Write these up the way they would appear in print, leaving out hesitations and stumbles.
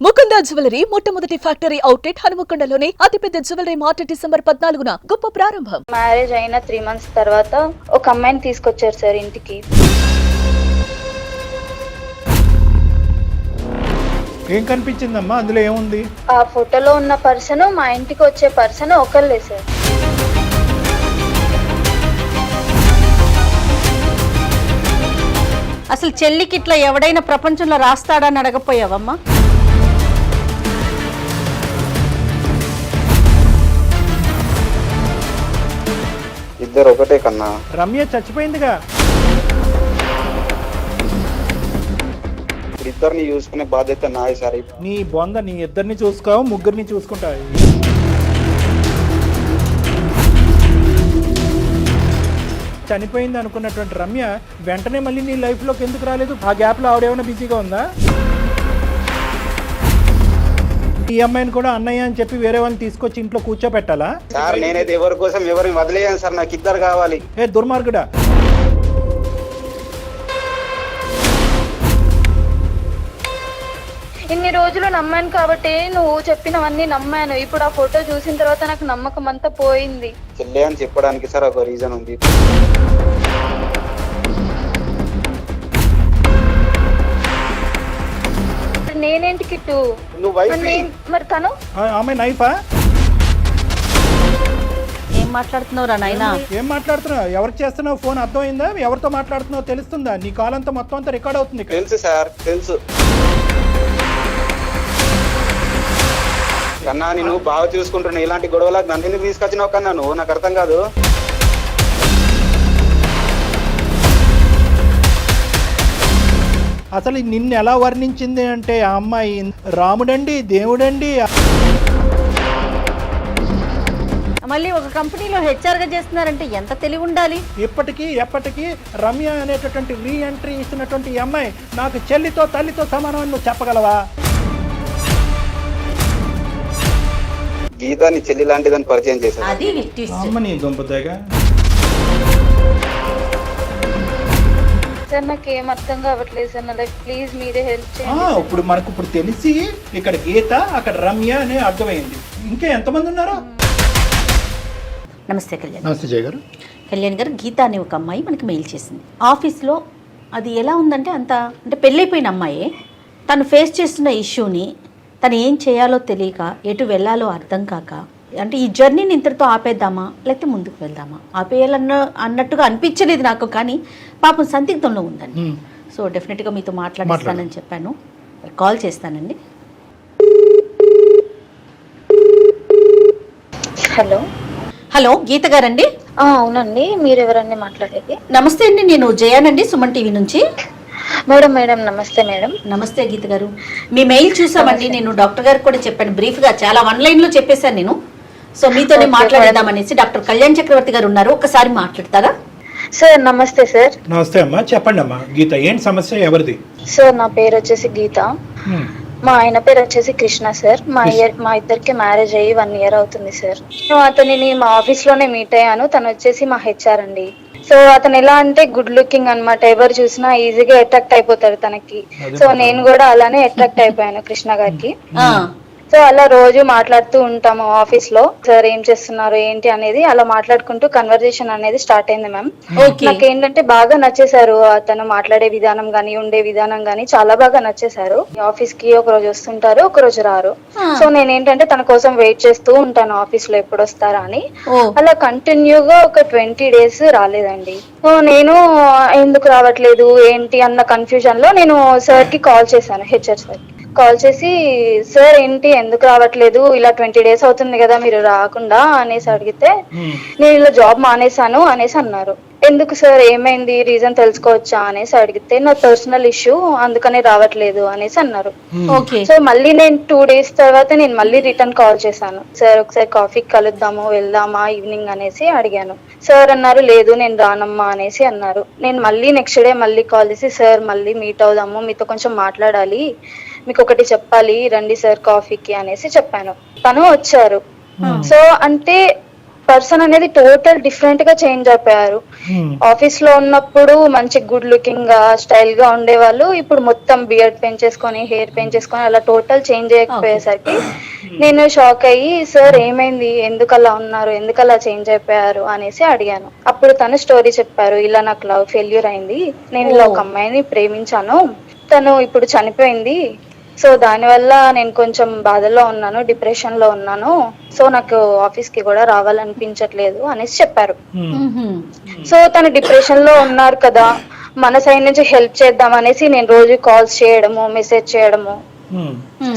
Mukunda jewellery మొట్టమొదటి factory outlet హనుమకొండలోనే అతిపెద్ద jewellery mart December 14న గొప్ప ప్రారంభం. మ్యారేజ్ అయిన 3 months తర్వాత ఒక అమ్మాయిని తీసుకొచ్చారు సార్ ఇంటికి. ఏం కనిపించిందమ్మా అందులో ఏముంది? ఆ ఫోటోలో ఉన్న పర్సన్ మా ఇంటికి వచ్చే పర్సన్ ఒకళ్ళే సార్. అసలు చెల్లికి ఇట్లా ఎవడైనా ప్రపంచంలో రాస్తాడని అడగపోయావమ్మా? ఇద్దరు ఒకటే కన్నా. రమ్య చచ్చిపోయిందిగా. ఇద్దరిని చూసుకునే బాధ్యత నాది సార్. నీ బొంద నీ ఇద్దరిని చూసుకోవు, ముగ్గురిని చూసుకుంటావు. చనిపోయింది అనుకున్నటువంటి రమ్య వెంటనే మళ్ళీ నీ లైఫ్లోకి ఎందుకు రాలేదు? ఆ గ్యాప్లో ఆవిడేమైనా బిజీగా ఉందా? ఈ అమ్మాయిని కూడా అన్నయ్య అని చెప్పి వేరే వాళ్ళని తీసుకొచ్చి ఇంట్లో కూర్చోబెట్టాలా? సార్ నేనైతే ఎవరి కోసం ఎవరిని వదిలేయాను సార్, నాకు ఇద్దరు కావాలి. ఏ దుర్మార్గుడా! ఇన్ని రోజులు నమ్మాను కాబట్టి నువ్వు చెప్పినవన్నీ నమ్మాను. ఇప్పుడు ఆ ఫోటో చూసిన తర్వాత నాకు నమ్మకం అంతా పోయింది. చెల్లె అని చెప్పడానికి సార్ ఒక రీజన్ ఉంది. నేనేంటి కిట్టు? నువ్వు వైఫ్. మరి తను ఆమె నైఫా? ఏం మాట్లాడుతున్నావురా నాయనా? ఏం మాట్లాడుతున్నావు? ఎవరికి చేస్తున్నావు ఫోన్? అర్థమైందా? ఎవరితో మాట్లాడుతున్నావు తెలుస్తుందా? నీ కాల్ అంతా మొత్తం అంతా రికార్డ్ అవుతుంది. తెలుసు సార్ తెలుసు. కన్నా నేను బాగా చూసుకుంటున్నా, ఇలాంటి గొడవలకు నన్ను ఎందుకు తీసుకొచ్చినావు కన్నా? నువ్వు నాకు అర్థం కాదు. అసలు నిన్ను ఎలా వర్ణించింది అంటే ఆ అమ్మాయి రాముడండి, దేవుడండి. మళ్ళీ ఒక కంపెనీలో హెచ్ఆర్గా చేస్తున్నారంటే ఎంత తెలివి ఉండాలి? ఇప్పటికీ ఎప్పటికీ రమ్య అనేటటువంటి రీ ఎంట్రీ ఇచ్చినటువంటి ఈ అమ్మాయి నాకు చెల్లితో తల్లితో సమానం అని నువ్వు చెప్పగలవా? గీతాని చెల్లి లాంటిదని పరిచయం చేశాను. అది ట్విస్ట్. అమ్మని దుంపదేగా. సార్ నాకు ఏం అర్థం కావట్లేదు సార్. నా లైఫ్ ప్లీజ్ మీరే హెల్ప్ చేయండి. ఇప్పుడు మనకు ఇప్పుడు తెలిసి ఇక్కడ గీత అక్కడ రమ్య అనే అర్థమైంది. ఇంకా ఎంతమంది ఉన్నారు? నమస్తే కళ్యాణ్. నమస్తే జయ గారు. కళ్యాణ్ గారు, గీత అనే ఒక అమ్మాయి మనకి మెయిల్ చేసింది. ఆఫీస్లో అది ఎలా ఉందంటే అంటే పెళ్ళైపోయిన అమ్మాయే తను ఫేస్ చేస్తున్న ఇష్యూని తను ఏం చేయాలో తెలియక ఎటు వెళ్ళాలో అర్థం కాక, అంటే ఈ జర్నీని ఇంతటితో ఆపేద్దామా లేకపోతే ముందుకు వెళ్దామా, అన్నట్టుగా అనిపించలేదు నాకు. కానీ పాపం సందిగ్ధంలో ఉందండి. సో డెఫినెట్గా మీతో మాట్లాడిస్తానని చెప్పాను. కాల్ చేస్తానండి. హలో హలో, గీత గారండి? అవునండి, మీరు ఎవరండి మాట్లాడేది? నమస్తే అండి, నేను జయానండి, సుమన్ టీవీ నుంచి. మేడం మేడం నమస్తే మేడం. నమస్తే గీత గారు, మీ మెయిల్ చూసామండి. నేను డాక్టర్ గారికి కూడా చెప్పాను, బ్రీఫ్గా చాలా 1 లైన్లో చెప్పేశాను నేను. సో మీతోనే మాట్లాడేద్దామనేసి. డాక్టర్ కళ్యాణ్ చక్రవర్తి గారు ఉన్నారు, ఒక్కసారి మాట్లాడతారా? సార్ నమస్తే సార్. నమస్తే అమ్మా, చెప్పండి అమ్మా. గీత, ఏంటి సమస్య? ఎవరిది? సార్ నా పేరు వచ్చేసి గీత, మా ఆయన పేరు వచ్చేసి కృష్ణ సార్. మా ఇద్దరికి మ్యారేజ్ అయ్యి 1 year అవుతుంది సార్. అతనిని మా ఆఫీస్ లోనే మీట్ అయ్యాను. తను వచ్చేసి మా హెచ్ఆర్ అండి. సో అతను ఎలా అంటే గుడ్ లుకింగ్ అన్నమాట. ఎవరు చూసినా ఈజీగా అట్రాక్ట్ అయిపోతారు తనకి. సో నేను కూడా అలానే అట్రాక్ట్ అయిపోయాను కృష్ణ గారికి. సో అలా రోజు మాట్లాడుతూ ఉంటాము ఆఫీస్ లో. సార్ ఏం చేస్తున్నారు ఏంటి అనేది అలా మాట్లాడుకుంటూ కన్వర్జేషన్ అనేది స్టార్ట్ అయింది మ్యామ్. నాకు ఏంటంటే బాగా నచ్చేసారు. అతను మాట్లాడే విధానం గానీ ఉండే విధానం గానీ చాలా బాగా నచ్చేసారు. ఆఫీస్ కి ఒక రోజు వస్తుంటారు, ఒక రోజు రారు. సో నేను ఏంటంటే తన కోసం వెయిట్ చేస్తూ ఉంటాను ఆఫీస్ లో ఎప్పుడు వస్తారా అని. అలా కంటిన్యూగా ఒక 20 days రాలేదండి. నేను ఎందుకు రావట్లేదు ఏంటి అన్న కన్ఫ్యూజన్ లో నేను సార్ కి కాల్ చేశాను, హెచ్ఆర్ సార్ కాల్ చేసి, సార్ ఏంటి ఎందుకు రావట్లేదు, ఇలా 20 days అవుతుంది కదా మీరు రాకుండా అనేసి అడిగితే, నేను ఇలా జాబ్ మానేశాను అనేసి అన్నారు. ఎందుకు సార్, ఏమైంది, రీజన్ తెలుసుకోవచ్చా అనేసి అడిగితే, నా పర్సనల్ ఇష్యూ అందుకని రావట్లేదు అనేసి అన్నారు. సో మళ్ళీ నేను 2 days తర్వాత నేను మళ్ళీ రిటర్న్ కాల్ చేశాను. సార్ ఒకసారి కాఫీకి కలుద్దాము, వెళ్దామా ఈవినింగ్ అనేసి అడిగాను. సార్ అన్నారు లేదు నేను రానమ్మా అనేసి అన్నారు. నేను మళ్ళీ నెక్స్ట్ డే మళ్ళీ కాల్ చేసి, సార్ మళ్ళీ మీట్ అవుదాము, మీతో కొంచెం మాట్లాడాలి, మీకు ఒకటి చెప్పాలి, రండి సార్ కాఫీకి అనేసి చెప్పాను. తను వచ్చారు. సో అంటే పర్సన్ అనేది టోటల్ డిఫరెంట్ గా చేంజ్ అయిపోయారు. ఆఫీస్ లో ఉన్నప్పుడు మంచి గుడ్ లుకింగ్ గా స్టైల్ గా ఉండేవాళ్ళు, ఇప్పుడు మొత్తం బియర్డ్ పెంచేసుకొని హెయిర్ పెంచేసుకొని అలా టోటల్ చేంజ్ అయిపోయేసరికి నేను షాక్ అయ్యి, సార్ ఏమైంది, ఎందుకు అలా ఉన్నారు, ఎందుకు అలా చేంజ్ అయిపోయారు అనేసి అడిగాను. అప్పుడు తను స్టోరీ చెప్పారు, ఇలా నాకు లవ్ ఫెయిల్యూర్ అయింది, నేను ఇలా ఒక అమ్మాయిని ప్రేమించాను, తను ఇప్పుడు చనిపోయింది, సో దానివల్ల నేను కొంచెం బాధలో ఉన్నాను, డిప్రెషన్ లో ఉన్నాను, సో నాకు ఆఫీస్ కి కూడా రావాలనిపించట్లేదు అనేసి చెప్పారు. సో తను డిప్రెషన్ లో ఉన్నారు కదా, మన సైడ్ నుంచి హెల్ప్ చేద్దాం అనేసి నేను రోజు కాల్స్ చేయడము, మెసేజ్ చేయడము,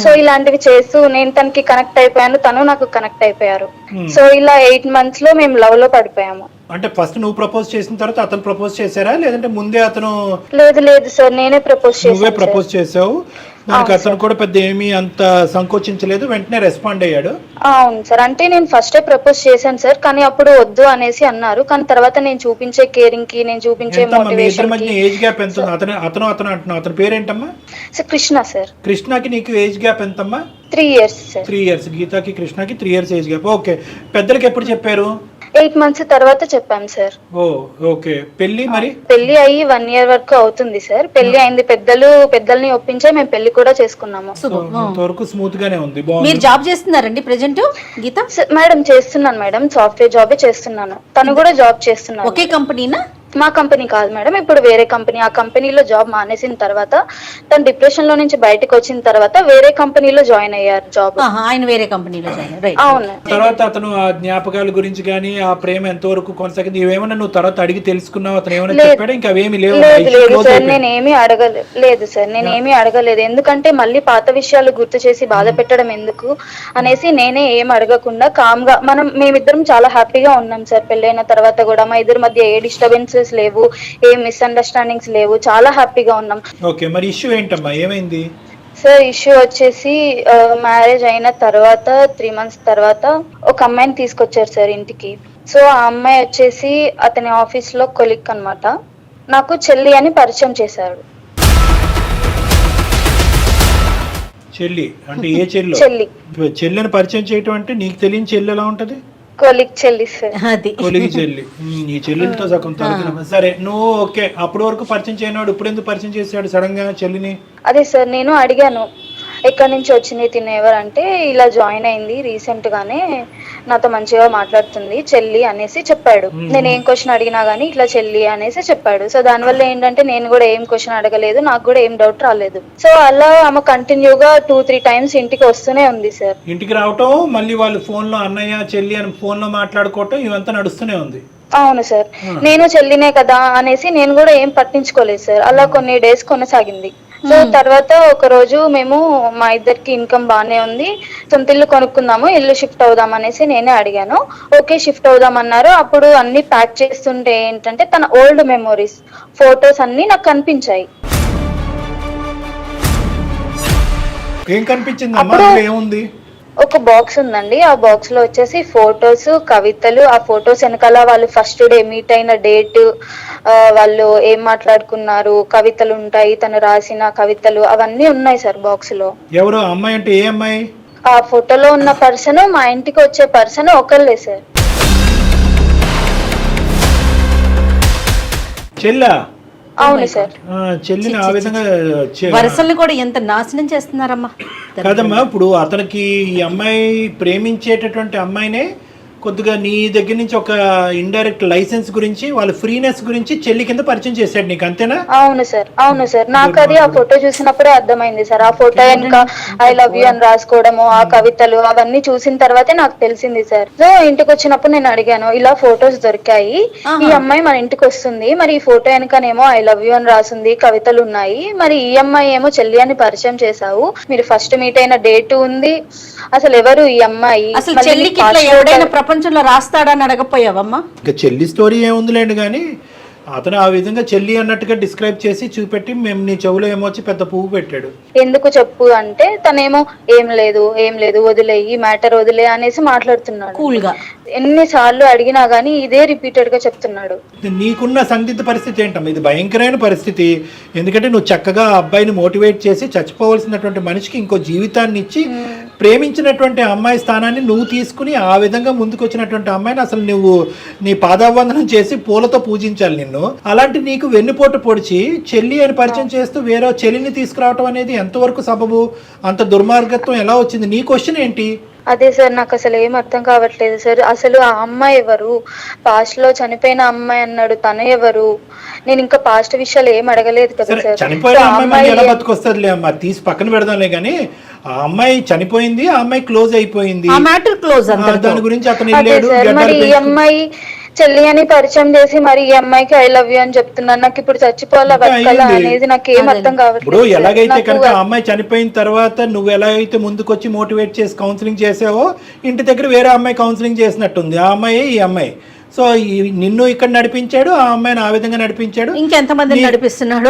సో ఇలాంటివి చేస్తూ నేను తనకి కనెక్ట్ అయిపోయాను, తను నాకు కనెక్ట్ అయిపోయారు. సో ఇలా 8 months లో మేము లవ్ లో పడిపోయాము. అంటే ఫస్ట్ నువ్వు ప్రపోజ్ చేసిన తర్వాత అతను ప్రపోజ్ చేశారా, లేదంటే ముందే అతను? లేదు సార్, నేనే ప్రపోజ్ నువ్వే చేశాను. ప్రపోజ్ చేసావు, దానికి అతను కూడా పెద్ద ఏమీ అంత సంకోచించలేదు, వెంటనే రెస్పాండ్ అయ్యాడు. అవును సార్, అంటే నేను ఫస్టే ప్రపోజ్ చేశాను సార్, కానీ అప్పుడు వద్దు అనేసి అన్నారు. కానీ తర్వాత నేను చూపించే కేరింగ్ కి, నేను చూపించే మీ ఇద్దరి మోటివేషన్ మధ్య కి. ఏజ్ గ్యాప్ ఎంత ఉంది? అతను అంటున్నావు, అతని పేరేంటమ్మా? Sir Krishna sir. కృష్ణకి నీకు ఏజ్ గ్యాప్ ఎంతమ్మా? 3 years సార్. 3 years. గీతాకి కృష్ణకి 3 years ఏజ్ గ్యాప్. ఓకే, పెద్దలకి ఎప్పుడు చెప్పారు? 8 months తర్వాత చెప్పాం సార్. ఓ ఓకే. పెళ్లి మరి? పెళ్లి అయ్యి 1 year వరకు అవుతుంది సార్. పెళ్లి అయింది, పెద్దల్ని ఒప్పించే మేము పెళ్లి కూడా చేసుకున్నాము. ఇంతవరకు స్మూత్ గానే ఉంది. మీరు బాగుంది. జాబ్ చేస్తున్నారండి ప్రెజెంట్ గీత? మేడం చేస్తున్నాను మేడం, సాఫ్ట్వేర్ జాబే చేస్తున్నాను, తను కూడా జాబ్ చేస్తున్నాను. ఒకే కంపెనీనా? మా కంపెనీ కాదు మేడం, ఇప్పుడు వేరే కంపెనీ. ఆ కంపెనీలో జాబ్ మానేసిన తర్వాత తను డిప్రెషన్ లో నుంచి బయటకు వచ్చిన తర్వాత వేరే కంపెనీలో జాయిన్ అయ్యారు జాబ్. ఆయన వేరే కంపెనీలో జాయిన్. రైట్. అవును. తర్వాత అతను ఆ జ్ఞాపకాల గురించి కానీ ఆ ప్రేమ ఎంతవరకు కొనసాగింది ఇవేమన్నా నువ్వు తర్వాత అడిగి తెలుసుకున్నావు? అతను ఏమైనా చెప్పాడు? ఇంకా అవేమి లేవు? లేదు సార్, నేనేమి అడగలేదు. ఎందుకంటే మళ్ళీ పాత విషయాలు గుర్తు చేసి బాధ పెట్టడం ఎందుకు అనేసి నేనే ఏం అడగకుండా కామ్ గా మేమిద్దరం చాలా హ్యాపీగా ఉన్నాం సార్. పెళ్ళైన తర్వాత కూడా మా ఇద్దరి మధ్య ఏ డిస్టర్బెన్సెస్ లేవు, ఏ మిస్అండర్స్టాండింగ్స్ లేవు, చాలా హ్యాపీగా ఉన్నాం. ఓకే, మరి ఇష్యూ ఏంటమ్మా, ఏమైంది? సార్ ఇష్యూ వచ్చేసి మ్యారేజ్ అయిన తర్వాత 3 months తర్వాత ఒక అమ్మాయిని తీసుకొచ్చారు సార్ ఇంటికి. సో ఆ అమ్మాయి వచ్చేసి అతని ఆఫీస్ లో కొలిక్ అన్నమాట. నాకు చెల్లి అని పరిచయం చేశారు. చెల్లి అంటే ఏ చెల్లి? చెల్లి. చెల్లిని పరిచయం చేయటం అంటే నీకు తెలియని చెల్లి ఎలా ఉంటది? కొలిక్ చెల్లి సార్. అది కొలిగి చెల్లి. ఈ చెల్లెలతో సగం తరగతి. సరే, నువ్వు ఓకే, అప్పటి వరకు పరిచయం చేయనాడు, ఇప్పుడు ఎందుకు పరిచయం చేశాడు సడన్ గా చెల్లిని? అదే సార్, నేను అడిగాను ఎక్కడి నుంచి వచ్చింది తిను ఎవరంటే, ఇలా జాయిన్ అయింది రీసెంట్ గానే, నాతో మంచిగా మాట్లాడుతుంది చెల్లి అనేసి చెప్పాడు. నేను ఏం క్వశ్చన్ అడిగినా గానీ ఇట్లా చెల్లి అనేసి చెప్పాడు. సో దానివల్ల ఏంటంటే నేను కూడా ఏం క్వశ్చన్ అడగలేదు, నాకు కూడా ఏం డౌట్ రాలేదు. సో అలా ఆమె కంటిన్యూగా 2-3 times ఇంటికి వస్తూనే ఉంది సార్. ఇంటికి రావటం, మళ్ళీ వాళ్ళు ఫోన్ లో అన్నయ్య చెల్లి అని ఫోన్ లో మాట్లాడుకోవటం, ఇవంతా నడుస్తూనే ఉంది. అవును సార్, నేను చెల్లినే కదా అనేసి నేను కూడా ఏం పట్టించుకోలేదు సార్. అలా కొన్ని డేస్ కొనసాగింది. సో తర్వాత ఒక రోజు మేము మా ఇద్దరికి ఇన్కమ్ బాగానే ఉంది, సొంత ఇల్లు కొనుక్కుందాము, ఇల్లు షిఫ్ట్ అవుదాం అనేసి నేనే అడిగాను. ఓకే షిఫ్ట్ అవుదాం అన్నారు. అప్పుడు అన్ని ప్యాక్ చేస్తుంటే ఏంటంటే తన ఓల్డ్ మెమోరీస్, ఫొటోస్ అన్ని నాకు కనిపించాయి. ఏం కనిపించింది అమ్మా? ఏముంది? ఒక బాక్స్ ఉందండి, ఆ బాక్స్ లో వచ్చేసి ఫొటోస్, కవితలు. ఆ ఫొటోస్ వెనకాల వాళ్ళు ఫస్ట్ డే మీట్ అయిన డేట్, వాళ్ళు ఏం మాట్లాడుకున్నారు, కవితలు ఉంటాయి, తను రాసిన కవితలు, అవన్నీ ఉన్నాయి సార్ బాక్స్ లో. ఎవరు అమ్మాయి? అంటే ఏ అమ్మాయి? ఆ ఫోటోలో ఉన్న పర్సన్, మా ఇంటికి వచ్చే పర్సన్ ఒకళ్ళే సార్. చెల్లా? అవును సార్. చెల్లిని ఆ విధంగా వరసల్ని కూడా ఎంత నాశనం చేస్తున్నారమ్మా. కాదమ్మా, ఇప్పుడు అతనికి ఈ అమ్మాయి ప్రేమించేటటువంటి అమ్మాయినే కొద్దిగా నీ దగ్గర నుంచి ఒక ఇండైరెక్ట్ లైసెన్స్ గురించి, వాళ్ళ ఫ్రీనెస్ గురించి చెల్లి కింద పరిచయం చేశాడు నీకు, అంతేనా? అవును సార్, అవును సార్. నాకు అది ఆ ఫోటో చూసినప్పుడే అర్థమైంది సార్. ఆ ఫోటో వెనుక ఐ లవ్ యూ అని రాసుకోవడము, ఆ కవితలు అవన్నీ చూసిన తర్వాతే నాకు తెలిసింది సార్. సో ఇంటికి వచ్చినప్పుడు నేను అడిగాను, ఇలా ఫొటోస్ దొరికాయి, ఈ అమ్మాయి మన ఇంటికి వస్తుంది, మరి ఈ ఫోటో వెనకనేమో ఐ లవ్ యూ అని రాసింది, కవితలు ఉన్నాయి, మరి ఈ అమ్మాయి ఏమో చెల్లి అని పరిచయం చేసావు, మీరు ఫస్ట్ మీట్ అయిన డేట్ ఉంది, అసలు ఎవరు ఈ అమ్మాయి? అసలు చెల్లికి ఇట్లా ఎవడైనా ప్రపంచంలో రాస్తాడని అడగపోయావమ్మా? ఇంకా చెల్లి స్టోరీ ఏముందిలేండి, కానీ అతను ఆ విధంగా చెల్లి అన్నట్టుగా డిస్క్రైబ్ చేసి చూపెట్టి మేము నీ చెవులో ఏమో వచ్చి పెద్ద పువ్వు పెట్టాడు. ఎందుకు చెప్పు అంటే తనేమో ఏం లేదు వదిలేయి, మ్యాటర్ వదిలే అనేసి మాట్లాడుతున్నాడు కూల్ గా. ఎన్నిసార్లు అడిగినా గానీ ఇదే రిపీటెడ్ గా చెప్తున్నాడు. నీకున్న సందిగ్ధ పరిస్థితి ఏంటమ్మా? ఇది భయంకరమైన పరిస్థితి. ఎందుకంటే నువ్వు చక్కగా ఆ అబ్బాయిని మోటివేట్ చేసి చచ్చిపోవలసినటువంటి మనిషికి ఇంకో జీవితాన్ని ఇచ్చి ప్రేమించినటువంటి అమ్మాయి స్థానాన్ని నువ్వు తీసుకుని ఆ విధంగా ముందుకు వచ్చినటువంటి అమ్మాయిని అసలు నువ్వు నీ పాదావందనం చేసి పూలతో పూజించాలి నిన్ను. అలాంటి నీకు వెన్నుపోటు పొడిచి చెల్లి అని పరిచయం చేస్తూ వేరే చెల్లిని తీసుకురావటం అనేది ఎంతవరకు సబబు? అంత దుర్మార్గత్వం ఎలా వచ్చింది? నీ క్వశ్చన్ ఏంటి? అదే సార్, నాకు అసలు ఏం అర్థం కావట్లేదు సార్. అసలు ఆ అమ్మాయి ఎవరు? పాస్ట్ లో చనిపోయిన అమ్మాయి అన్నాడు, తను ఎవరు? నేను ఇంకా పాస్ట్ విషయాలు ఏం అడగలేదు కదా సార్. చనిపోయిన అమ్మాయి ఎలా బతుకొస్తుందిలే అమ్మా, తీసి పక్కన పెడదాంలే గానీ ఆ అమ్మాయి చనిపోయింది, ఆ అమ్మాయి క్లోజ్ అయిపోయింది, దాని గురించి అతను మరి ఈ అమ్మాయి చెల్లి అని పరిచయం చేసి మరి ఈ అమ్మాయికి ఐ లవ్ యూ అని చెప్తున్నాను. నాకు ఇప్పుడు చచ్చిపోవాలా బతకాలా అనేది నాకు ఏం అర్థం కావట్లేదు. ఇప్పుడు ఎలాగైతే కనుక ఆ అమ్మాయి చనిపోయిన తర్వాత నువ్వు ఎలాగైతే ముందుకొచ్చి మోటివేట్ చేసి కౌన్సిలింగ్ చేసావో ఇంటి దగ్గర వేరే అమ్మాయి కౌన్సిలింగ్ చేసినట్టుంది. ఆ అమ్మాయి ఈ అమ్మాయి. సో నిన్ను ఇక్కడ నడిపించాడు, ఆ అమ్మాయిని ఆ విధంగా నడిపించాడు. ఇంకెంతమంది నడిపిస్తున్నాడు?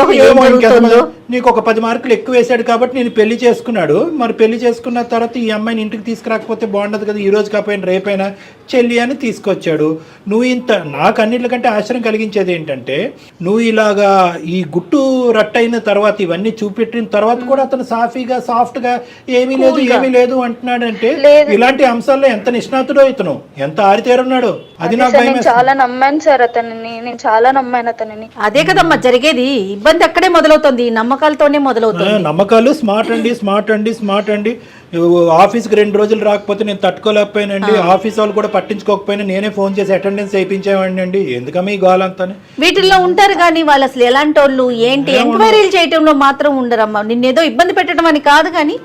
నీకు ఒక 10 మార్కులు ఎక్కువ వేసాడు కాబట్టి నేను పెళ్లి చేసుకున్నాడు. మరి పెళ్లి చేసుకున్న తర్వాత ఈ అమ్మాయిని ఇంటికి తీసుకురాకపోతే బాగుండదు కదా, ఈ రోజు కాకపోయినా రేపైనా చెల్లి అని తీసుకొచ్చాడు. నువ్వు ఇంత నాకు అన్నిటికంటే ఆశ్చర్యం కలిగించేది ఏంటంటే నువ్వు ఇలాగా ఈ గుట్టు రట్టయిన తర్వాత ఇవన్నీ చూపెట్టిన తర్వాత కూడా అతను సాఫీగా సాఫ్ట్గా ఏమీ లేదు అంటున్నాడంటే ఇలాంటి అంశాల్లో ఎంత నిష్ణాతుడో ఇతను, ఎంత ఆరితేరున్నాడు. అది నాకు చాలా నమ్మాను సార్ అతనిని, నేను చాలా నమ్మాను అతనిని. అదే కదమ్మా జరిగేది. ఇబ్బంది అక్కడే మొదలవుతుంది, నమ్మకాలతోనే మొదలవుతుంది. నమ్మకాలు స్మార్ట్ అండి. ఆఫీస్కి 2 రోజులు రాకపోతే నేను తట్టుకోలేకపోయానండి, ఆఫీస్ వాళ్ళు కూడా పట్టించుకోకపోయినా నేనే ఫోన్ చేసి అటెండెన్స్ వేయించేవాడిని అండి. ఎందుకమ్మా ఈ గోలంతా? వీటిల్లో ఉంటారు కానీ వాళ్ళు అసలు ఎలాంటి వాళ్ళు ఏంటి ఎంక్వైరీలు చేయటంలో మాత్రం ఉండరమ్మా. నిన్నేదో ఇబ్బంది పెట్టడం అని కాదు కానీ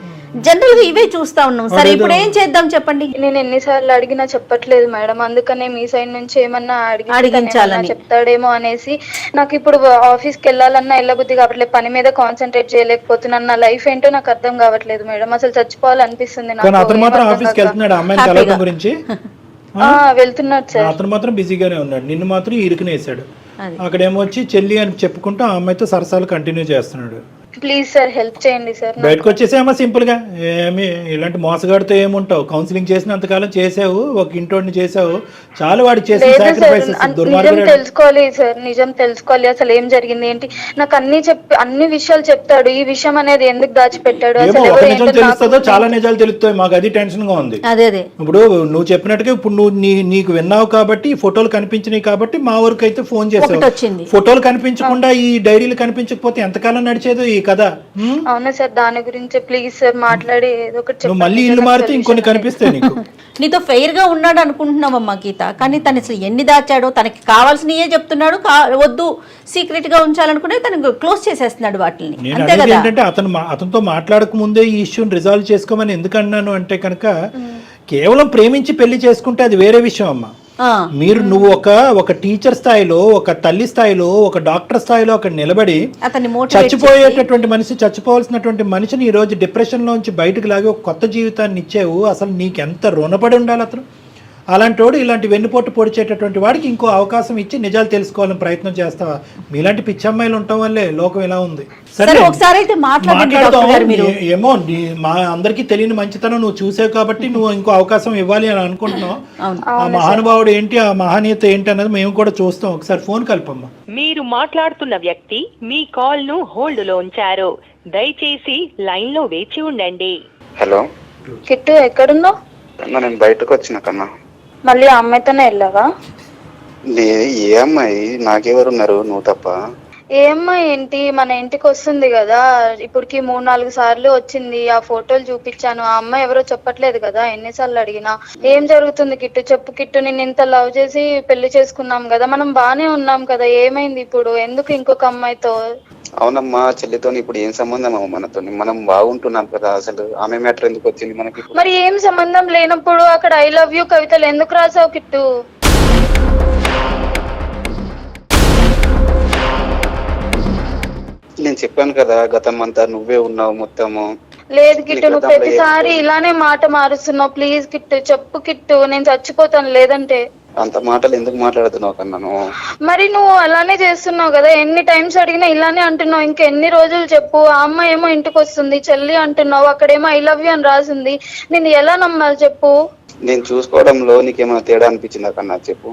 జనరల్ గా ఇవే చూస్తా ఉన్నాం. సరే ఇప్పుడు ఏం చేద్దాం చెప్పండి? నేను ఎన్నిసార్లు అడిగినా చెప్పట్లేదు మేడం, అందుకనే మీ సైడ్ నుంచి ఏమన్నా అడిగించాలని చెప్తాడేమో అనేసి నాకు ఇప్పుడు ఆఫీస్కి వెళ్ళాలన్నా వెళ్ళబుద్ధి కావట్లేదు, పని మీద కాన్సన్ట్రేట్ చేయలేకపోతున్నాను. నా లైఫ్ ఏంటో నాకు అర్థం కావట్లేదు మేడం, అసలు చచ్చిపోవాలనిపిస్తుంది నాకు. వెళ్తున్నాడు సార్, అతను మాత్రం బిజీగానే ఉన్నాడు, నిన్ను మాత్రం ఇరుకునేసాడు. అక్కడేమో వచ్చి చెల్లి అని చెప్పుకుంటూ ఆ అమ్మాయితో సరసాలు కంటిన్యూ చేస్తున్నాడు. ప్లీజ్ సార్ హెల్ప్ చేయండి సార్. బయటకు వచ్చేసేమో సింపుల్ గా, ఏమి ఇలాంటి మోసగాడితో ఏముంటావు? కౌన్సిలింగ్ చేసినంతకాలం చేసావు, ఒక ఇంటోడిని చేసావు, చాలా వాడికి చేసిన సాక్రిఫైసెస్. నిజం తెలుసుకోవాలి సార్, నిజం తెలుసుకోవాలి, అసలు ఏం జరిగింది ఏంటి. నాకు అన్ని విషయాలు చెప్తాడు, ఈ విషయం అనేది ఎందుకు దాచిపెట్టాడు? ఒక నిజం తెలుస్తుందో చాలా నిజాలు తెలుస్తాయి, మాకు అది టెన్షన్ గా ఉంది. ఇప్పుడు నువ్వు చెప్పినట్టుగా ఇప్పుడు నువ్వు నీకు విన్నావు కాబట్టి ఫోటోలు కనిపించినాయి కాబట్టి మా వరకు అయితే ఫోన్ చేసావు. ఫోటోలు కనిపించకుండా ఈ డైరీలు కనిపించకపోతే ఎంతకాలం నడిచేదో ఈ కదా. అవునా సార్, దాని గురించి ప్లీజ్ సార్ మాట్లాడి ఏదో ఒకటి మళ్ళీ ఇల్లు మారితే ఇంకొన్ని కనిపిస్తాయి నీకు. నీతో ఫెయిర్ గా ఉన్నాడు అనుకుంటున్నావమ్మా గీత, కానీ తను అసలు ఎన్ని దాచాడో, తనకి కావాల్సినయే చెప్తున్నాడు, వద్దు సీక్రెట్ గా ఉంచాలనుకునే తనకు క్లోజ్ చేసేస్తున్నాడు వాటిని. ఏంటంటే అతనితో మాట్లాడక ముందే ఈ ఇష్యూని రిజాల్వ్ చేసుకోమని ఎందుకు అన్నాను అంటే కనుక కేవలం ప్రేమించి పెళ్లి చేసుకుంటే అది వేరే విషయం అమ్మా. నువ్వు ఒక టీచర్ స్థాయిలో, ఒక తల్లి స్థాయిలో, ఒక డాక్టర్ స్థాయిలో అక్కడ నిలబడి చచ్చిపోయేటటువంటి మనిషి, చచ్చిపోవాల్సినటువంటి మనిషిని ఈ రోజు డిప్రెషన్ లోంచి బయటకు లాగి ఒక కొత్త జీవితాన్ని ఇచ్చేవు. అసలు నీకెంత రుణపడి ఉండాలి అతను. అలాంటి వాడు ఇలాంటి వెన్నుపోటు పొడిచేటటువంటి వాడికి ఇంకో అవకాశం ఇచ్చి నిజాలు తెలుసుకోవాలని ప్రయత్నం చేస్తావా? మీలాంటి పిచ్చమ్మాయిలు ఉండటం వల్లే లోకం ఎలా ఉంది. సరే ఒకసారి ఏమో మా అందరికీ తెలియని మంచితనం నువ్వు చూసావు కాబట్టి నువ్వు ఇంకో అవకాశం ఇవ్వాలి అని అనుకుంటున్నావు. ఆ మహానుభావుడు ఏంటి, ఆ మహనీయత ఏంటి అన్నది మేము కూడా చూస్తాం. ఒకసారి ఫోన్ కలపమ్మా. మీరు మాట్లాడుతున్న వ్యక్తి మీ కాల్ ను హోల్డ్ లో ఉంచారు, దయచేసి లైన్ లో వేచి ఉండండి. హలో కిట్టు, ఎక్కడున్నావు? నేను బయటకు వచ్చిన కన్నా. మళ్ళీ ఆ అమ్మాయితోనే వెళ్ళావా? ఏ అమ్మాయి? నాకెవరున్నారు, నువ్వు తప్ప. ఏ అమ్మాయి ఏంటి, మన ఇంటికి వస్తుంది కదా, ఇప్పటికి 3-4 సార్లు వచ్చింది. ఆ ఫోటోలు చూపించాను, ఆ అమ్మాయి ఎవరో చెప్పట్లేదు కదా, ఎన్నిసార్లు అడిగినా. ఏం జరుగుతుంది కిట్టు, చెప్పు కిట్టు. నేను ఇంత లవ్ చేసి పెళ్లి చేసుకున్నాం కదా, మనం బానే ఉన్నాం కదా, ఏమైంది ఇప్పుడు? ఎందుకు ఇంకొక అమ్మాయితో? అవునమ్మా, చెల్లితో ఇప్పుడు ఏం సంబంధం అమ్మ మనతో? మనం బాగుంటున్నాం కదా, అసలు ఆమె మ్యాటర్ ఎందుకు వచ్చింది మనకి? మరి ఏం సంబంధం లేనప్పుడు అక్కడ ఐ లవ్ యూ కవితలు ఎందుకు రాసావు కిట్టు? నేను చెప్పాను కదా, గతం అంతా నువ్వే ఉన్నావు మొత్తము. లేదు కిట్టు, నువ్వు ప్రతిసారి ఇలానే మాట మారుస్తున్నావు. ప్లీజ్ కిట్టు, చెప్పు కిట్టు, నేను చచ్చిపోతాను లేదంటే. అంత మాటలు ఎందుకు మాట్లాడుతున్నావు కన్నాను? మరి నువ్వు అలానే చేస్తున్నావు కదా, ఎన్ని టైమ్స్ అడిగినా ఇలానే అంటున్నావు. ఇంకా ఎన్ని రోజులు చెప్పు? ఆ అమ్మాయి ఏమో ఇంటికి వస్తుంది చెల్లి అంటున్నావు, అక్కడేమో ఐ లవ్ యూ అని రాసింది. నేను ఎలా నమ్మాలి చెప్పు? నేను చూసుకోవడంలో నీకేమైనా తేడా అనిపించిందా కన్నా చెప్పు.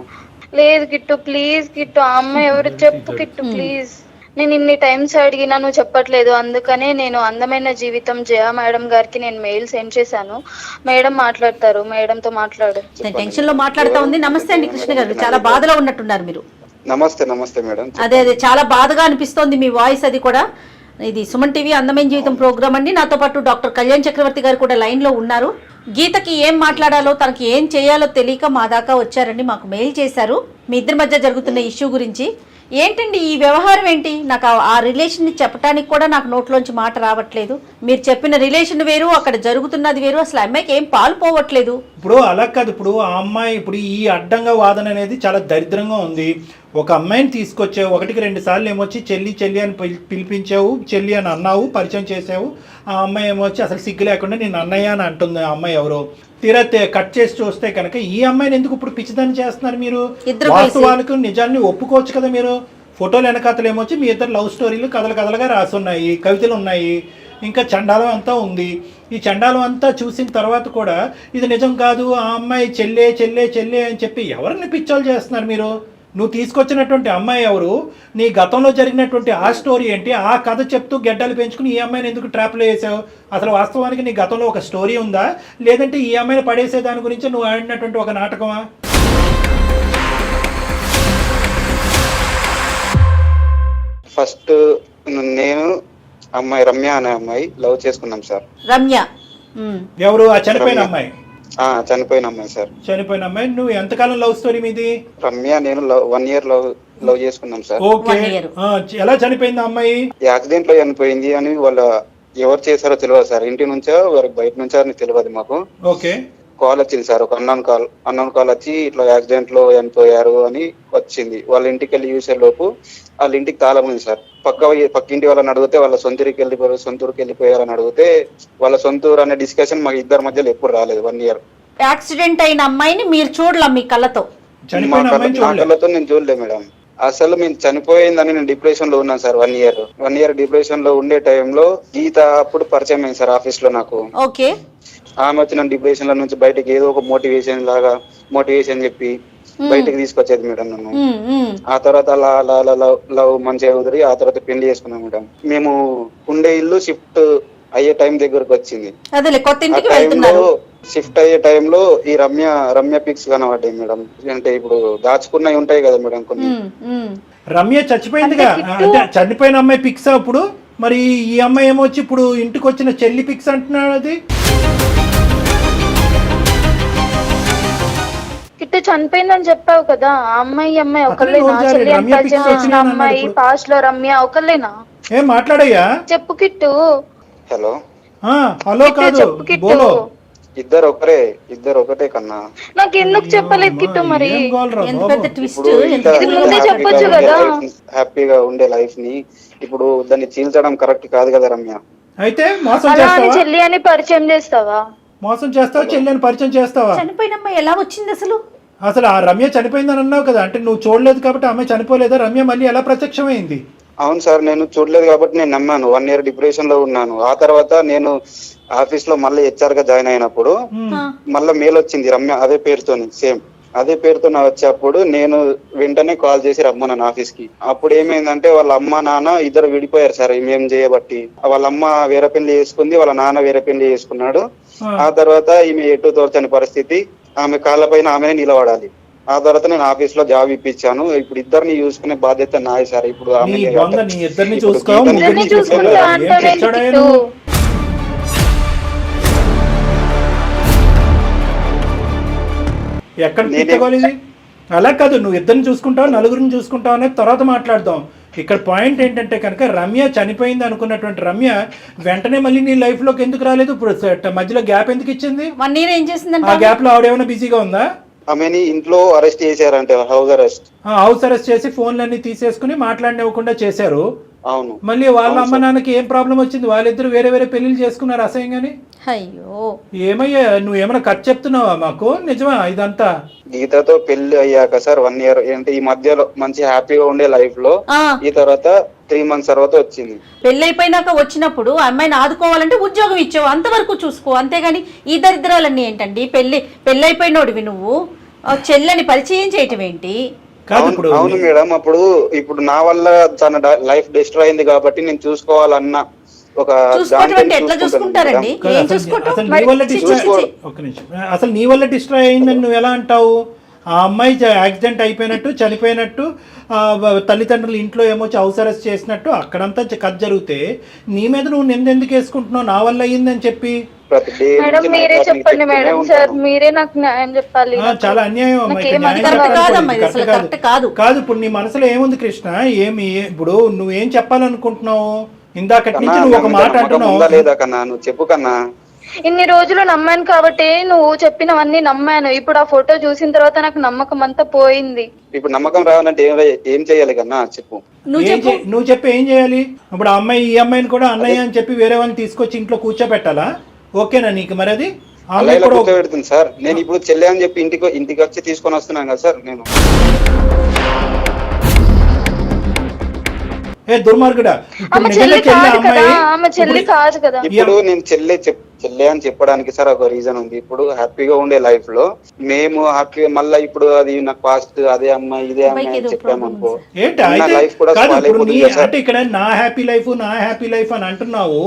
లేదు కిట్టు, ప్లీజ్ కిట్టు, ఆ అమ్మాయి ఎవరు చెప్పు కిట్టు ప్లీజ్. నేను ఇన్ని టైమ్స్ అడిగినా నువ్వు చెప్పట్లేదు, అందుకనే నేను అందమైన జీవితం జయ మేడం గారికి నేను మెయిల్ సెండ్ చేశాను. మేడం మాట్లాడతారు, మేడంతో మాట్లాడు. టెన్షన్ లో మాట్లాడుతా ఉంది. నమస్తే అండి కృష్ణ గారు, చాలా బాధలో ఉన్నట్టున్నారు మీరు. నమస్తే నమస్తే మేడం. అదే చాలా బాధగా అనిపిస్తోంది మీ వాయిస్. అది కూడా ఇది సుమన్ టీవీ అందమైన జీవితం ప్రోగ్రామ్ అండి. నాతో పాటు డాక్టర్ కళ్యాణ్ చక్రవర్తి గారు కూడా లైన్ లో ఉన్నారు. గీతకి ఏం మాట్లాడాలో, తనకి ఏం చేయాలో తెలియక మా దాకా వచ్చారండి, మాకు మెయిల్ చేశారు మీ ఇద్దరి మధ్య జరుగుతున్న ఇష్యూ గురించి. ఏంటండి ఈ వ్యవహారం ఏంటి? నాకు ఆ రిలేషన్ చెప్పడానికి కూడా నాకు నోట్లోంచి మాట రావట్లేదు. మీరు చెప్పిన రిలేషన్ వేరు, అక్కడ జరుగుతున్నది వేరు, అసలు అమ్మాయికి ఏం పాలు పోవట్లేదు. ఇప్పుడు అలా కాదు, ఇప్పుడు ఆ అమ్మాయి ఇప్పుడు ఈ అడ్డంగా వాదన అనేది చాలా దరిద్రంగా ఉంది. ఒక అమ్మాయిని తీసుకొచ్చావు, 1-2 సార్లు ఏమొచ్చి చెల్లి చెల్లి అని పిలిపించావు, చెల్లి అని అన్నావు, పరిచయం చేసావు. ఆ అమ్మాయి ఏమొచ్చి అసలు సిగ్గు లేకుండా నేను అన్నయ్య అని అంటుంది. ఆ అమ్మాయి ఎవరో తీరా కట్ చేసి చూస్తే కనుక ఈ అమ్మాయిని ఎందుకు ఇప్పుడు పిచ్చిదాన్ని చేస్తున్నారు మీరు? వాస్తవాలకు నిజాన్ని ఒప్పుకోవచ్చు కదా మీరు. ఫోటోలు వెనకాతలు ఏమొచ్చి మీ ఇద్దరు లవ్ స్టోరీలు కథలుగా రాసి ఉన్నాయి, కవితలు ఉన్నాయి, ఇంకా చండాలం అంతా ఉంది. ఈ చండాలం అంతా చూసిన తర్వాత కూడా ఇది నిజం కాదు, ఆ అమ్మాయి చెల్లే చెల్లే చెల్లే అని చెప్పి ఎవరిని పిచ్చోలు చేస్తున్నారు మీరు? నువ్వు తీసుకొచ్చినటువంటి అమ్మాయి ఎవరు? నీ గతంలో జరిగినటువంటి ఆ స్టోరీ ఏంటి? ఆ కథ చెప్తూ గెడ్డలు పెంచుకుని ఈ అమ్మాయిని ఎందుకు ట్రాప్లో వేసావు? అసలు వాస్తవానికి నీ గతంలో ఒక స్టోరీ ఉందా, లేదంటే ఈ అమ్మాయిని పడేసే దాని గురించి నువ్వు ఆడినటువంటి ఒక నాటకమా? ఫస్ట్ నేను అమ్మాయి రమ్య అనే అమ్మాయి లవ్ చేసుకున్నాం సార్. రమ్య ఎవరు? ఆ చనిపోయిన అమ్మాయి? చనిపోయిన అమ్మాయి సార్. చనిపోయిన అమ్మాయి. నువ్వు ఎంతకాలం లవ్ స్టోరీ మీది? రమ్య నేను 1 year లవ్ చేసుకున్నాం సార్. ఓకే. ఎలా చనిపోయింది ఆ అమ్మాయి? యాక్సిడెంట్ లో చనిపోయింది అని వాళ్ళ ఎవరు చేశారో తెలియదు సార్. ఇంటి నుంచో వారికి బయట నుంచో అని తెలియదు మాకు. ఓకే. కాల్ వచ్చింది సార్, ఒక అన్నోన్ కాల్ వచ్చి ఇట్లా యాక్సిడెంట్ లో చనిపోయారు అని వచ్చింది. వాళ్ళ ఇంటికి వెళ్ళి చూసే లోపు వాళ్ళ ఇంటికి తాళం ఉంది సార్. పక్కింటి వాళ్ళని అడిగితే వాళ్ళ సొంతూరుకి వెళ్ళిపోయారని అడిగితే వాళ్ళ సొంతూరు అనే డిస్కషన్ మాకు ఇద్దరి మధ్యలో ఎప్పుడు రాలేదు. 1 year. యాక్సిడెంట్ అయిన అమ్మాయిని మీరు చూడలే మీ కళ్ళతో? మా కళ్ళతో నేను చూడలేదు మేడం. అసలు మేము చనిపోయిందని నేను డిప్రెషన్ లో ఉన్నాను సార్. 1 year డిప్రెషన్ లో ఉండే టైంలో గీత అప్పుడు పరిచయం అయింది సార్ ఆఫీస్ లో నాకు. ఓకే. ఆమె వచ్చిన డిప్రెషన్ లో నుంచి బయటకి ఏదో ఒక మోటివేషన్ చెప్పి బయటకు తీసుకొచ్చేది మేడం నన్ను. ఆ తర్వాత అలా లవ్ మంచిగా కుదిరి ఆ తర్వాత పెళ్లి చేసుకున్నాం మేడం. మేము ఉండే ఇల్లు షిఫ్ట్ అయ్యే టైం దగ్గరకు వచ్చింది. షిఫ్ట్ అయ్యే టైంలో ఈ రమ్య పిక్స్ కనబడ్డాయి మేడం. అంటే ఇప్పుడు దాచుకున్నవి ఉంటాయి కదా మేడం కొన్ని. రమ్య చచ్చిపోయిందిగా, అంటే చనిపోయిన అమ్మాయి పిక్స్. అప్పుడు మరి ఈ అమ్మాయి ఏమొచ్చి ఇప్పుడు ఇంటికి వచ్చిన చెల్లి పిక్స్ అంటున్నాడు. అది కిట్టు చనిపోయిందని చెప్పావు కదా, ఆ అమ్మాయి ఒకళ్ళేనా? చెల్లి అని పరిచయం చేసిన అమ్మాయి పాస్ట్ లో రమ్య ఒకళ్ళేనా? ఏం మాట్లాడయ్యా? చెప్పు కిట్టు. హలో కాదు, చెప్పు కిట్టు. ఇద్దరు ఒకటే కన్నా. నాకు ఎందుకు చెప్పలేదు కిట్టు? మరి చెప్పొచ్చు కదా. హ్యాపీగా ఉండే లైఫ్ ని ఇప్పుడు దాన్ని చీల్చడం కరెక్ట్ కాదు కదా రమ్య. అయితే చెల్లి అని పరిచయం చేస్తావా? మోసం చేస్తావా? చెల్లి అని పరిచయం చేస్తావా? చనిపోయిన అమ్మాయి ఎలా వచ్చింది అసలు? ఆ రమ్య చనిపోయిందని అన్నావు కదా, అంటే నువ్వు చూడలేదు కాబట్టి అమ్మాయి చనిపోలేదా? రమ్య మళ్ళీ ఎలా ప్రత్యక్షమైంది? అవును సార్, నేను చూడలేదు కాబట్టి నేను నమ్మాను. 1 year డిప్రెషన్ లో ఉన్నాను. ఆ తర్వాత నేను ఆఫీస్ లో మళ్ళీ హెచ్ఆర్ గా జాయిన్ అయినప్పుడు మళ్ళీ మెయిల్ వచ్చింది రమ్య అదే పేరుతోని, సేమ్ అదే పేరుతో వచ్చేప్పుడు నేను వెంటనే కాల్ చేసి రమ్మన్నాను ఆఫీస్ కి. అప్పుడు ఏమైందంటే వాళ్ళ అమ్మ నాన్న ఇద్దరు విడిపోయారు సార్ మేము చేయబట్టి. వాళ్ళ అమ్మ వేరే పెళ్లి చేసుకుంది, వాళ్ళ నాన్న వేరే పెళ్లి చేసుకున్నాడు. ఆ తర్వాత ఈమె ఎటు తోచని పరిస్థితి, ఆమె కాళ్ళ పైన ఆమెనే నిలబడాలి. ఆ తర్వాత నేను ఆఫీస్ లో జాబ్ ఇప్పించాను. ఇప్పుడు ఇద్దరిని చూసుకునే బాధ్యత నాది సార్. ఇప్పుడు ఎక్కడ తీసుకోవాలి? అలా కాదు, నువ్వు ఇద్దరిని చూసుకుంటావు, నలుగురిని చూసుకుంటావు అనేది తర్వాత మాట్లాడదాం. ఇక్కడ పాయింట్ ఏంటంటే కనుక రమ్య చనిపోయింది అనుకున్నటువంటి రమ్య వెంటనే మళ్ళీ నీ లైఫ్ లోకి ఎందుకు రాలేదు? ఇప్పుడు మధ్యలో గ్యాప్ ఎందుకు ఇచ్చింది? 1 year ఏం చేసిందంటే ఆ గ్యాప్ లో ఆవిడేమైనా బిజీగా ఉందా? ఆమెని ఇంట్లో అరెస్ట్ చేశారంటే హౌస్ అరెస్ట్ చేసి ఫోన్లన్నీ తీసేసుకుని మాట్లాడినివ్వకుండా చేశారు. అవును. మళ్ళీ వాళ్ళ అమ్మ నాన్నకి ఏం ప్రాబ్లం వచ్చింది? వాళ్ళిద్దరు వేరే పెళ్లిళ్ళు చేసుకున్నారు అసహ్యంగాని. అయ్యో ఏమయ్యా, నువ్వు ఏమైనా ఖర్చు చెప్తున్నావా మాకు? నిజమా ఇదంతా? గీతతో పెళ్లి అయ్యాక సార్ 1 year అంటే ఈ మధ్యలో మంచి హ్యాపీగా ఉండే లైఫ్ లో ఈ తర్వాత 3 months తర్వాత వచ్చింది. పెళ్లి అయిపోయినాక వచ్చినప్పుడు అమ్మాయిని ఆదుకోవాలంటే ఉద్యోగం ఇచ్చావు, అంతవరకు చూసుకో, అంతేగాని ఈ దరిద్రాలన్నీ ఏంటండి? పెళ్లి అయిపోయినోడివి నువ్వు చెల్లని పరిచయం చేయటం ఏంటి? కాదు ఇప్పుడు అవును మేడం. ఇప్పుడు నా వల్ల తన లైఫ్ డిస్ట్రాయ్ అయింది కాబట్టి నేను చూసుకోవాలన్న ఒక చూసుకోవటం అంటే ఎట్లా చూసుకుంటారండి? కాదు, ఏం అసలు చూసుకుంటాం? నీ వల్ల ఒక్క నిమిషం, అసలు నీ వల్ల డిస్ట్రాయ్ అయిందని నువ్వు ఎలా అంటావు? ఆ అమ్మాయి యాక్సిడెంట్ అయిపోయినట్టు, చనిపోయినట్టు, తల్లిదండ్రులు ఇంట్లో ఏమొచ్చి అవసరస్ చేసినట్టు అక్కడంతా కథ జరిగితే నీ మీద నువ్వు నిందెందుకు వేసుకుంటున్నావు? నా వల్ల అయ్యిందని చెప్పి. మేడం మీరే చెప్పండి మేడం, సార్ మీరే నాకు న్యాయం చెప్పాలి. చాలా అన్యాయం అమ్మా, ఇక్కడ న్యాయం చెప్పాలనుకోండి, కరెక్ట్ కాదు. కాదు ఇప్పుడు నీ మనసులో ఏముంది కృష్ణ? ఇప్పుడు నువ్వేం చెప్పాలనుకుంటున్నావు? ఇందాకటి నుంచి నువ్వు ఒక మాట అంటున్నావు. నువ్వు చెప్పు కన్నా. ఇన్ని రోజులు నమ్మాను కాబట్టి నువ్వు చెప్పినవన్నీ నమ్మాను. ఇప్పుడు ఆ ఫోటో చూసిన తర్వాత నాకు నమ్మకం అంతా పోయింది. ఇప్పుడు నమ్మకం రావాలంటే ఏం చేయాలి కన్నా చెప్పు. నువ్వు చెప్పి ఏం చేయాలి? ఇప్పుడు ఆ అమ్మాయి ఈ అమ్మాయిని కూడా అన్నయ్య అని చెప్పి వేరే వాళ్ళని తీసుకొచ్చి ఇంట్లో కూర్చోబెట్టాలా? ఓకేనా నీకు? మరి అది కూర్చోబెడుతుంది సార్. నేను ఇప్పుడు చెల్లె అని చెప్పి ఇంటికి వచ్చి తీసుకొని వస్తున్నాను కదా సార్ నేను. ఏ దుర్మార్గుడా, ఆమె చెల్లి కాదు కదా, ఆమె చెల్లి కాదు కదా. ఇప్పుడు నేను చెల్లె అని చెప్పడానికి సార్ ఒక రీజన్ ఉంది. ఇప్పుడు హ్యాపీగా ఉండే లైఫ్ లో మేము హ్యాపీగా మళ్ళీ ఇప్పుడు అది నాకు పాస్ట్ అదే అమ్మాయి ఇదే అమ్మాయి అని చెప్పామనుకో, లైఫ్ కూడా అంటే ఇక్కడ నా హ్యాపీ లైఫ్ అని అంటున్నావు.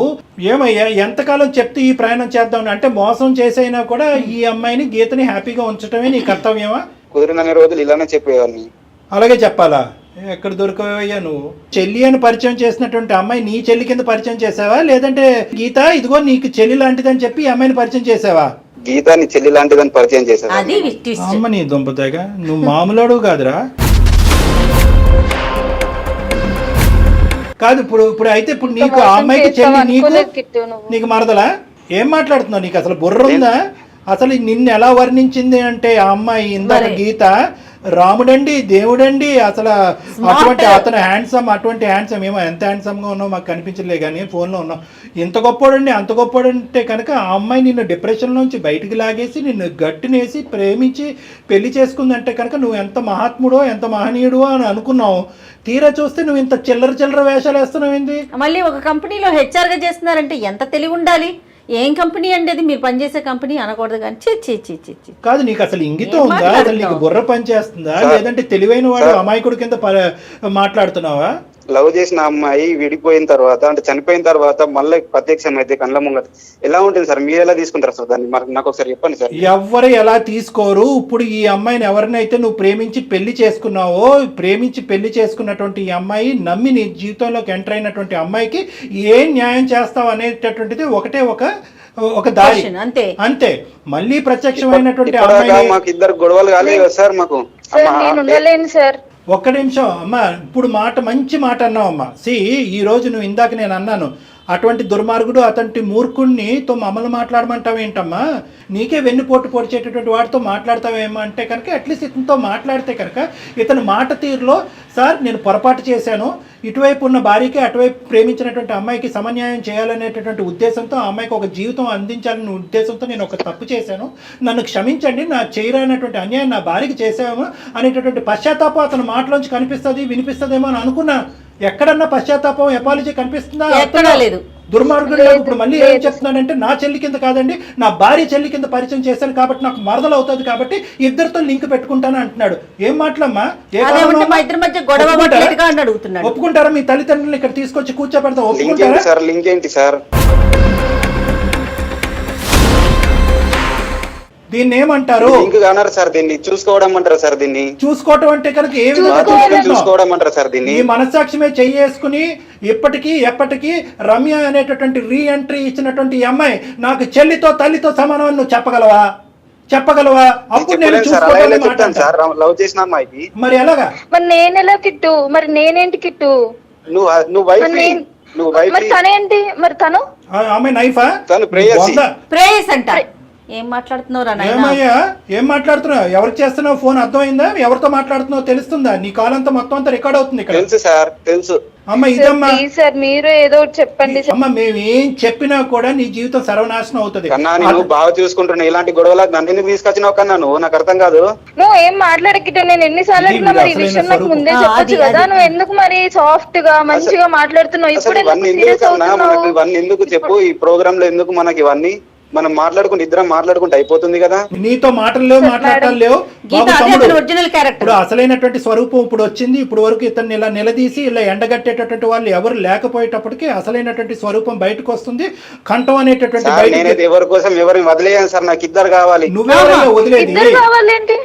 ఏమయ్యా, ఎంతకాలం చెప్తే ఈ ప్రయాణం చేద్దాం అంటే మోసం చేసైనా కూడా ఈ అమ్మాయిని గీతని హ్యాపీగా ఉంచడమే నీ కర్తవ్యమా? కుదిరినన్ని రోజులు ఇలానే చెప్పేవాడిని. అలాగే చెప్పాలా? ఎక్కడ దొరకవయ్యా నువ్వు? చెల్లి అని పరిచయం చేసినటువంటి అమ్మాయి నీ చెల్లి కింద పరిచయం చేసావా, లేదంటే గీత ఇదిగో నీకు చెల్లి లాంటిదని చెప్పి ఈ అమ్మాయిని పరిచయం చేసావా? గీత నీ చెల్లి లాంటిదని పరిచయం చేసావా? అమ్మ నీ దుంపతేగా, నువ్వు మామూలుడు కాదురా. కాదు ఇప్పుడు అయితే ఇప్పుడు నీకు ఆ అమ్మాయికి చెల్లి, నీకు మరదలా? ఏం మాట్లాడుతున్నావు? నీకు అసలు బుర్ర ఉందా? అసలు నిన్ను ఎలా వర్ణించింది అంటే ఆ అమ్మాయి ఇందాక గీత, రాముడండి, దేవుడండి, అసలు అటువంటి అతను అటువంటి హ్యాండ్సమ్ ఏమో, ఎంత హ్యాండ్సమ్ గా ఉన్నావు మాకు కనిపించలే కానీ ఫోన్లో ఉన్నావు. ఇంత గొప్పోడండి, అంత గొప్పోడంటే కనుక ఆ అమ్మాయి నిన్ను డిప్రెషన్ నుంచి బయటికి లాగేసి నిన్ను గట్టినేసి ప్రేమించి పెళ్లి చేసుకుందంటే కనుక నువ్వు ఎంత మహాత్ముడో ఎంత మహనీయుడో అని అనుకున్నావు. తీరా చూస్తే నువ్వు ఇంత చిల్లర వేషాలు వేస్తున్నావు ఏంది? మళ్ళీ ఒక కంపెనీలో హెచ్ఆర్ గా చేస్తున్నారంటే ఎంత తెలివి ఉండాలి? ఏం కంపెనీ అండి అది? మీరు పనిచేసే కంపెనీ అనకూడదు కానీ కాదు. నీకు అసలు ఇంగితం ఉందా? అసలు నీకు బుర్ర పనిచేస్తుందా? లేదంటే తెలివైన వాడు అమాయకుడి కింద మాట్లాడుతున్నావా? లవ్ చేసిన అమ్మాయి విడిపోయిన తర్వాత అంటే చనిపోయిన తర్వాత మళ్ళీ ప్రత్యక్షం అయితే కళ్ళ ముంగట ఎలా ఉంటుంది సార్? మీరు ఎలా తీసుకుంటారు సార్ దాన్ని? మరి నాకు ఒకసారి చెప్పండి సార్. ఎవరు ఎలా తీసుకోరు. ఇప్పుడు ఈ అమ్మాయిని ఎవరినైతే నువ్వు ప్రేమించి పెళ్లి చేసుకున్నటువంటి ఈ అమ్మాయి నమ్మి నీ జీవితంలోకి ఎంటర్ అయినటువంటి అమ్మాయికి ఏం న్యాయం చేస్తావు అనేటటువంటిది ఒక దారి అంతే. మళ్ళీ ప్రత్యక్షమైనటువంటి అమ్మాయి మాకు ఇద్దరు గొడవలు కాలేదు సార్. మాకు సార్ ఒక్క నిమిషం అమ్మా, ఇప్పుడు మంచి మాట అన్నావు అమ్మా. ఈ రోజు నువ్వు ఇందాక నేను అన్నాను, అటువంటి దుర్మార్గుడు అటువంటి మూర్ఖుడిని తో మమ్మల్ని మాట్లాడమంటావేంటమ్మా? నీకే వెన్నుపోటు పొడిచేటటువంటి వాడితో మాట్లాడతావేమో అంటే కనుక అట్లీస్ట్ ఇతనితో మాట్లాడితే కనుక ఇతని మాట తీరులో, సార్ నేను పొరపాటు చేశాను, ఇటువైపు ఉన్న భార్యకి అటువైపు ప్రేమించినటువంటి అమ్మాయికి సమన్యాయం చేయాలనేటటువంటి ఉద్దేశంతో, ఆ అమ్మాయికి ఒక జీవితం అందించాలనే ఉద్దేశంతో నేను ఒక తప్పు చేశాను, నన్ను క్షమించండి, నా చేయరానటువంటి అన్యాయం నా భార్యకి చేసామో అనేటటువంటి పశ్చాత్తాపం అతని మాటలోంచి కనిపిస్తుంది, వినిపిస్తుందేమో అని అనుకున్నా. ఎక్కడన్నా పశ్చాత్తాపం, ఎపాలజీ కనిపిస్తుందా? ఎక్కడా లేదు. దుర్మార్గుడు ఇప్పుడు మళ్ళీ ఏం చెప్తున్నాడంటే నా చెల్లి కింద కాదండి, నా భార్య చెల్లి కింద పరిచయం చేశాను కాబట్టి నాకు మరదలు అవుతుంది కాబట్టి ఇద్దరితో లింక్ పెట్టుకుంటాను అంటున్నాడు. ఏం మాటలమ్మా? ఒప్పుకుంటారా? మీ తల్లిదండ్రులు ఇక్కడ తీసుకొచ్చి కూర్చోబెడతా ఒప్పుకుంటారా? లింక్ ఏంటి సార్? దీన్ని ఏమంటారు? సార్ దీన్ని చూసుకోవడం అంటారా సార్? దీన్ని చూసుకోవడం అంటే కనుక ఏ విధంగా చూసుకోవడం అంటారా సార్? దీన్ని ఈ మనస్సాక్షిమే చెయ్యేసుకుని ఎప్పటికీ రమ్య అనేటటువంటి రీ ఎంట్రీ ఇచ్చినటువంటి అమ్మాయి నాకు చెల్లితో తల్లితో సమానం అని నువ్వు చెప్పగలవా? అప్పుడు నేను లవ్ చేసిన అమ్మాయికి మరి ఎలాగా? మరి నేనెలా కిట్టు? మరి నేనేంటి కిట్టు? నువ్వు తనేంటి? మరి తను అమ్మాయి నైఫా? తను ప్రేయస్ అంట. ఏం మాట్లాడుతున్నావు? ఏం మాట్లాడుతున్నావు? ఎవరికి చేస్తున్నావు ఫోన్? అర్థమైందా? ఎవరితో మాట్లాడుతున్నావు తెలుస్తుందా? నీ కాల్ అంతా మొత్తం అంతా రికార్డ్ అవుతుంది ఇక్కడ. తెలుసు సార్, తెలుసు. అమ్మ ఇదమ్మా సార్, మీరు ఏదో చెప్పండి. అమ్మ మేము ఏం చెప్పినా కూడా నీ జీవితం సర్వనాశనం అవుతుంది. కన్నా నేను బాగా చూసుకుంటున్నా, ఇలాంటి గొడవలకు నన్ను ఎందుకు తీసుకొచ్చినావు కన్నా? నువ్వు నాకు అర్థం కాదు. నువ్వు ఏం మాట్లాడకిట? నేను ఎన్నిసార్లు అడిగినా మరి ఈ విషయం నాకు ముందే చెప్పొచ్చు కదా. నువ్వు ఎందుకు మరి సాఫ్ట్ గా మంచిగా మాట్లాడుతున్నావు? ఇప్పుడు ఇవన్నీ ఎందుకు చెప్పు? ఈ ప్రోగ్రామ్ లో ఎందుకు మనకి ఇవన్నీ? మనం ఇద్దరం మాట్లాడుకుంటే అయిపోతుంది కదా. నీతో మాటలు లేవు, మాట్లాడటాలు లేవు. గీత బాబు అదే తమ్ముడు, అతని ఒరిజినల్ క్యారెక్టర్. ఇప్పుడు అసలైనటువంటి స్వరూపం ఇప్పుడు వచ్చింది. ఇప్పుడు వరకు ఇతన్ని ఇలా నిలదీసి ఇలా ఎండగట్టేటటువంటి వాళ్ళు ఎవరు లేకపోయేటప్పటికి అసలైనటువంటి స్వరూపం బయటకు వస్తుంది. కంఠం అనేటటువంటి సార్ నేనైతే ఎవరి కోసం ఎవరిని వదిలేయాను సార్, నాకు ఇద్దరు కావాలి. నువ్వెవరైనా వదిలేది? ఇద్దరు కావాలేంటి?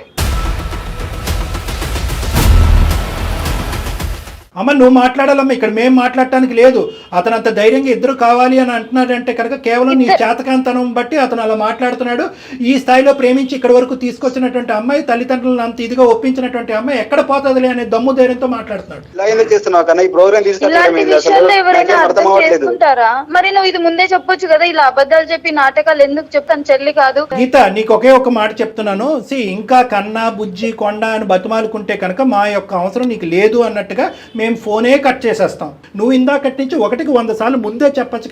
అమ్మ నువ్వు మాట్లాడాలమ్మా, ఇక్కడ మేము మాట్లాడటానికి లేదు. అతను అంత ధైర్యంగా ఇద్దరు కావాలి అని అంటున్నాడంటే కనుక కేవలం నీ చేతకాంతనం బట్టి అతను అలా మాట్లాడుతున్నాడు. ఈ స్థాయిలో ప్రేమించి ఇక్కడ వరకు తీసుకొచ్చినటువంటి అమ్మాయి, తల్లిదండ్రులను అంత ఇదిగా ఒప్పించినటువంటి అమ్మాయి ఎక్కడ పోతుందిలే అనే దమ్ము ధైర్యంతో మాట్లాడుతున్నాడు. ఇలా ఎందుకు చేస్తున్నావు కన్నా? ఈ ప్రోగ్రామ్ ఇలాంటి విషయాల్లో ఎవరైనా అర్థం చేసుకుంటారా? మరి నువ్వు ఇది ముందే చెప్పొచ్చు కదా, ఇలా అబద్ధాలు చెప్పి నాటకాలు ఎందుకు చెప్తాను? చెల్లి కాదు గీత, నీకు ఒకే ఒక మాట చెప్తున్నాను. ఇంకా కన్నా బుజ్జి కొండ అని బతిమాలుకుంటే కనుక మా యొక్క అవసరం నీకు లేదు అన్నట్టుగా మేము ఫోనే కట్ చేసేస్తాం. నువ్వు ఇందాకటి నుంచి 1కి 100 సార్లు ముందే చెప్పచ్చు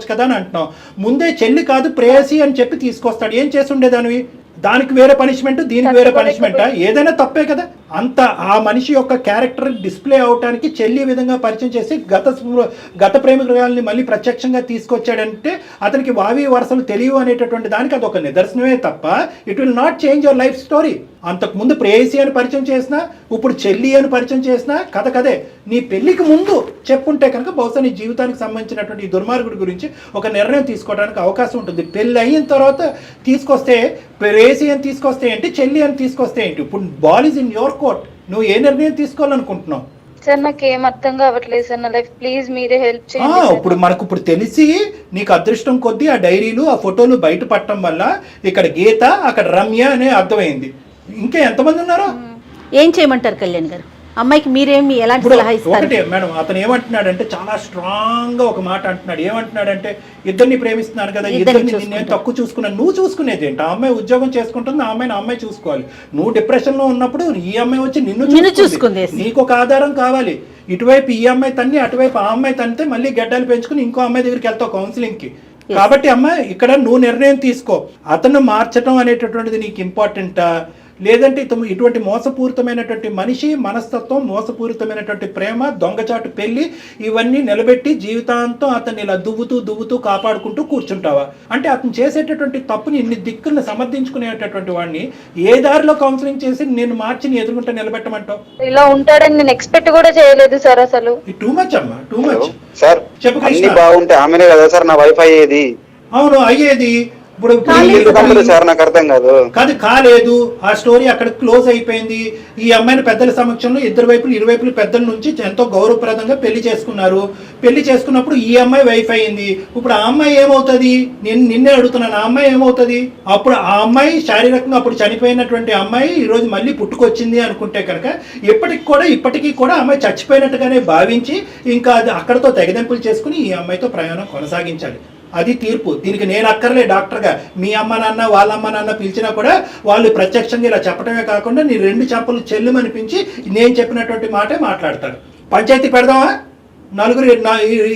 కదా అని అంటున్నావు. ముందే చెల్లి కాదు ప్రేయసి అని చెప్పి తీసుకొస్తాడు. ఏం చేసి ఉండేదానివి? దానికి వేరే పనిష్మెంట్, దీనికి వేరే పనిష్మెంట్, ఏదైనా తప్పే కదా. అంత ఆ మనిషి యొక్క క్యారెక్టర్ డిస్ప్లే అవటానికి చెల్లి విధంగా పరిచయం చేసి గత ప్రేమికురాలని మళ్ళీ ప్రత్యక్షంగా తీసుకొచ్చాడంటే అతనికి వావి వరసలు తెలియవు అనేటటువంటి దానికి అదొక నిదర్శనమే తప్ప it will not change your life story. అంతకుముందు ప్రేయసి అని పరిచయం చేసినా, ఇప్పుడు చెల్లి అని పరిచయం చేసినా కథ కదే. నీ పెళ్లికి ముందు చెప్పుంటే కనుక బహుశా నీ జీవితానికి సంబంధించినటువంటి ఈ దుర్మార్గుడి గురించి ఒక నిర్ణయం తీసుకోవడానికి అవకాశం ఉంటుంది. పెళ్ళి అయిన తర్వాత తీసుకొస్తే ప్రేయసి అని తీసుకొస్తే ఏంటి, చెల్లి అని తీసుకొస్తే ఏంటి? ఇప్పుడు ball is in your court. నువ్వు ఏ నిర్ణయం తీసుకోవాలనుకుంటున్నావు? సార్ నాకు ఏం అర్థం కావట్లేదు సార్, నా లైఫ్ ప్లీజ్ మీరే హెల్ప్ చేయండి. ఇప్పుడు మనకు ఇప్పుడు తెలిసి నీకు అదృష్టం కొద్దీ ఆ డైరీలు ఆ ఫోటోలు బయట పట్టడం వల్ల ఇక్కడ గీత అక్కడ రమ్య అనే అర్థమైంది. ఇంకా ఎంతమంది ఉన్నారో? ఏం చేయమంటారు కళ్యాణ్ గారు? అమ్మాయికి మీరేమి ఎలాంటి సలహా ఇస్తారు? ఒకటే మేడం, అతను ఏమంటున్నాడంటే చాలా స్ట్రాంగ్ గా ఒక మాట అంటున్నాడు. ఏమంటున్నాడంటే ఇద్దరిని ప్రేమిస్తున్నారు కదా, ఇద్దరిని నేను తక్కువ చూసుకున్నాను. నువ్వు చూసుకునేది ఏంటి? ఆ అమ్మాయి ఉద్యోగం చేసుకుంటుంది, ఆ అమ్మాయిని ఆ అమ్మాయి చూసుకోవాలి. నువ్వు డిప్రెషన్ లో ఉన్నప్పుడు ఈ అమ్మాయి వచ్చి నిన్ను చూసుకుంది. నీకు ఒక ఆధారం కావాలి. ఇటువైపు ఈ అమ్మాయి తన్ని, అటువైపు ఆ అమ్మాయి తన్నితే మళ్ళీ గడ్డలు పెంచుకుని ఇంకో అమ్మాయి దగ్గరికి వెళ్తావు కౌన్సిలింగ్ కి. కాబట్టి అమ్మ ఇక్కడ నువ్వు నిర్ణయం తీసుకో. అతను మార్చడం అనేటటువంటిది నీకు ఇంపార్టెంటా, లేదంటే ఇటువంటి మోసపూరితమైనటువంటి మనిషి మనస్తత్వం, మోసపూరితమైనటువంటి ప్రేమ, దొంగచాటు పెళ్లి ఇవన్నీ నిలబెట్టి జీవితాంతం అతన్ని ఇలా దువ్వుతూ కాపాడుకుంటూ కూర్చుంటావా? అంటే అతను చేసేటటువంటి తప్పుని ఇన్ని దిక్కులను సమర్థించుకునేటటువంటి వాడిని ఏ దారిలో కౌన్సిలింగ్ చేసి నేను మార్చి నీ ఎదుర్కొంటే నిలబెట్టమంటావు? ఇలా ఉంటాడని నేను ఎక్స్పెక్ట్ కూడా చేయలేదు సార్. అసలు టూ మచ్ అమ్మా, టూ మచ్. సార్ చెప్పు. అన్ని బాగుంటే ఆమెనే కదా సార్ నా వైఫ్ అయ్యేది. అవును అయ్యేది. ఇప్పుడు సార్ నాకు అర్థం కాదు. కాలేదు. ఆ స్టోరీ అక్కడ క్లోజ్ అయిపోయింది. ఈ అమ్మాయిని పెద్దల సమక్షంలో ఇరువైపులు పెద్దల నుంచి ఎంతో గౌరవప్రదంగా పెళ్లి చేసుకున్నారు. పెళ్లి చేసుకున్నప్పుడు ఈ అమ్మాయి వైఫ్ అయింది. ఇప్పుడు ఆ అమ్మాయి ఏమవుతుంది? నిన్నే అడుగుతున్నాను, ఆ అమ్మాయి ఏమవుతుంది? అప్పుడు ఆ అమ్మాయి శారీరకంగా అప్పుడు చనిపోయినటువంటి అమ్మాయి ఈ రోజు మళ్ళీ పుట్టుకొచ్చింది అనుకుంటే కనుక ఇప్పటికీ కూడా అమ్మాయి చచ్చిపోయినట్టుగానే భావించి ఇంకా అది అక్కడతో తెగదెంపులు చేసుకుని ఈ అమ్మాయితో ప్రయాణం కొనసాగించాలి. అది తీర్పు. దీనికి నేను అక్కర్లే డాక్టర్గా. మీ అమ్మ నాన్న వాళ్ళ అమ్మ నాన్న పిలిచినా కూడా వాళ్ళు ప్రత్యక్షంగా ఇలా చెప్పడమే కాకుండా నీ 2 చెంపలు చెల్లుమనిపించి నేను చెప్పినటువంటి మాటే మాట్లాడతారు. పంచాయతీ పెడదామా?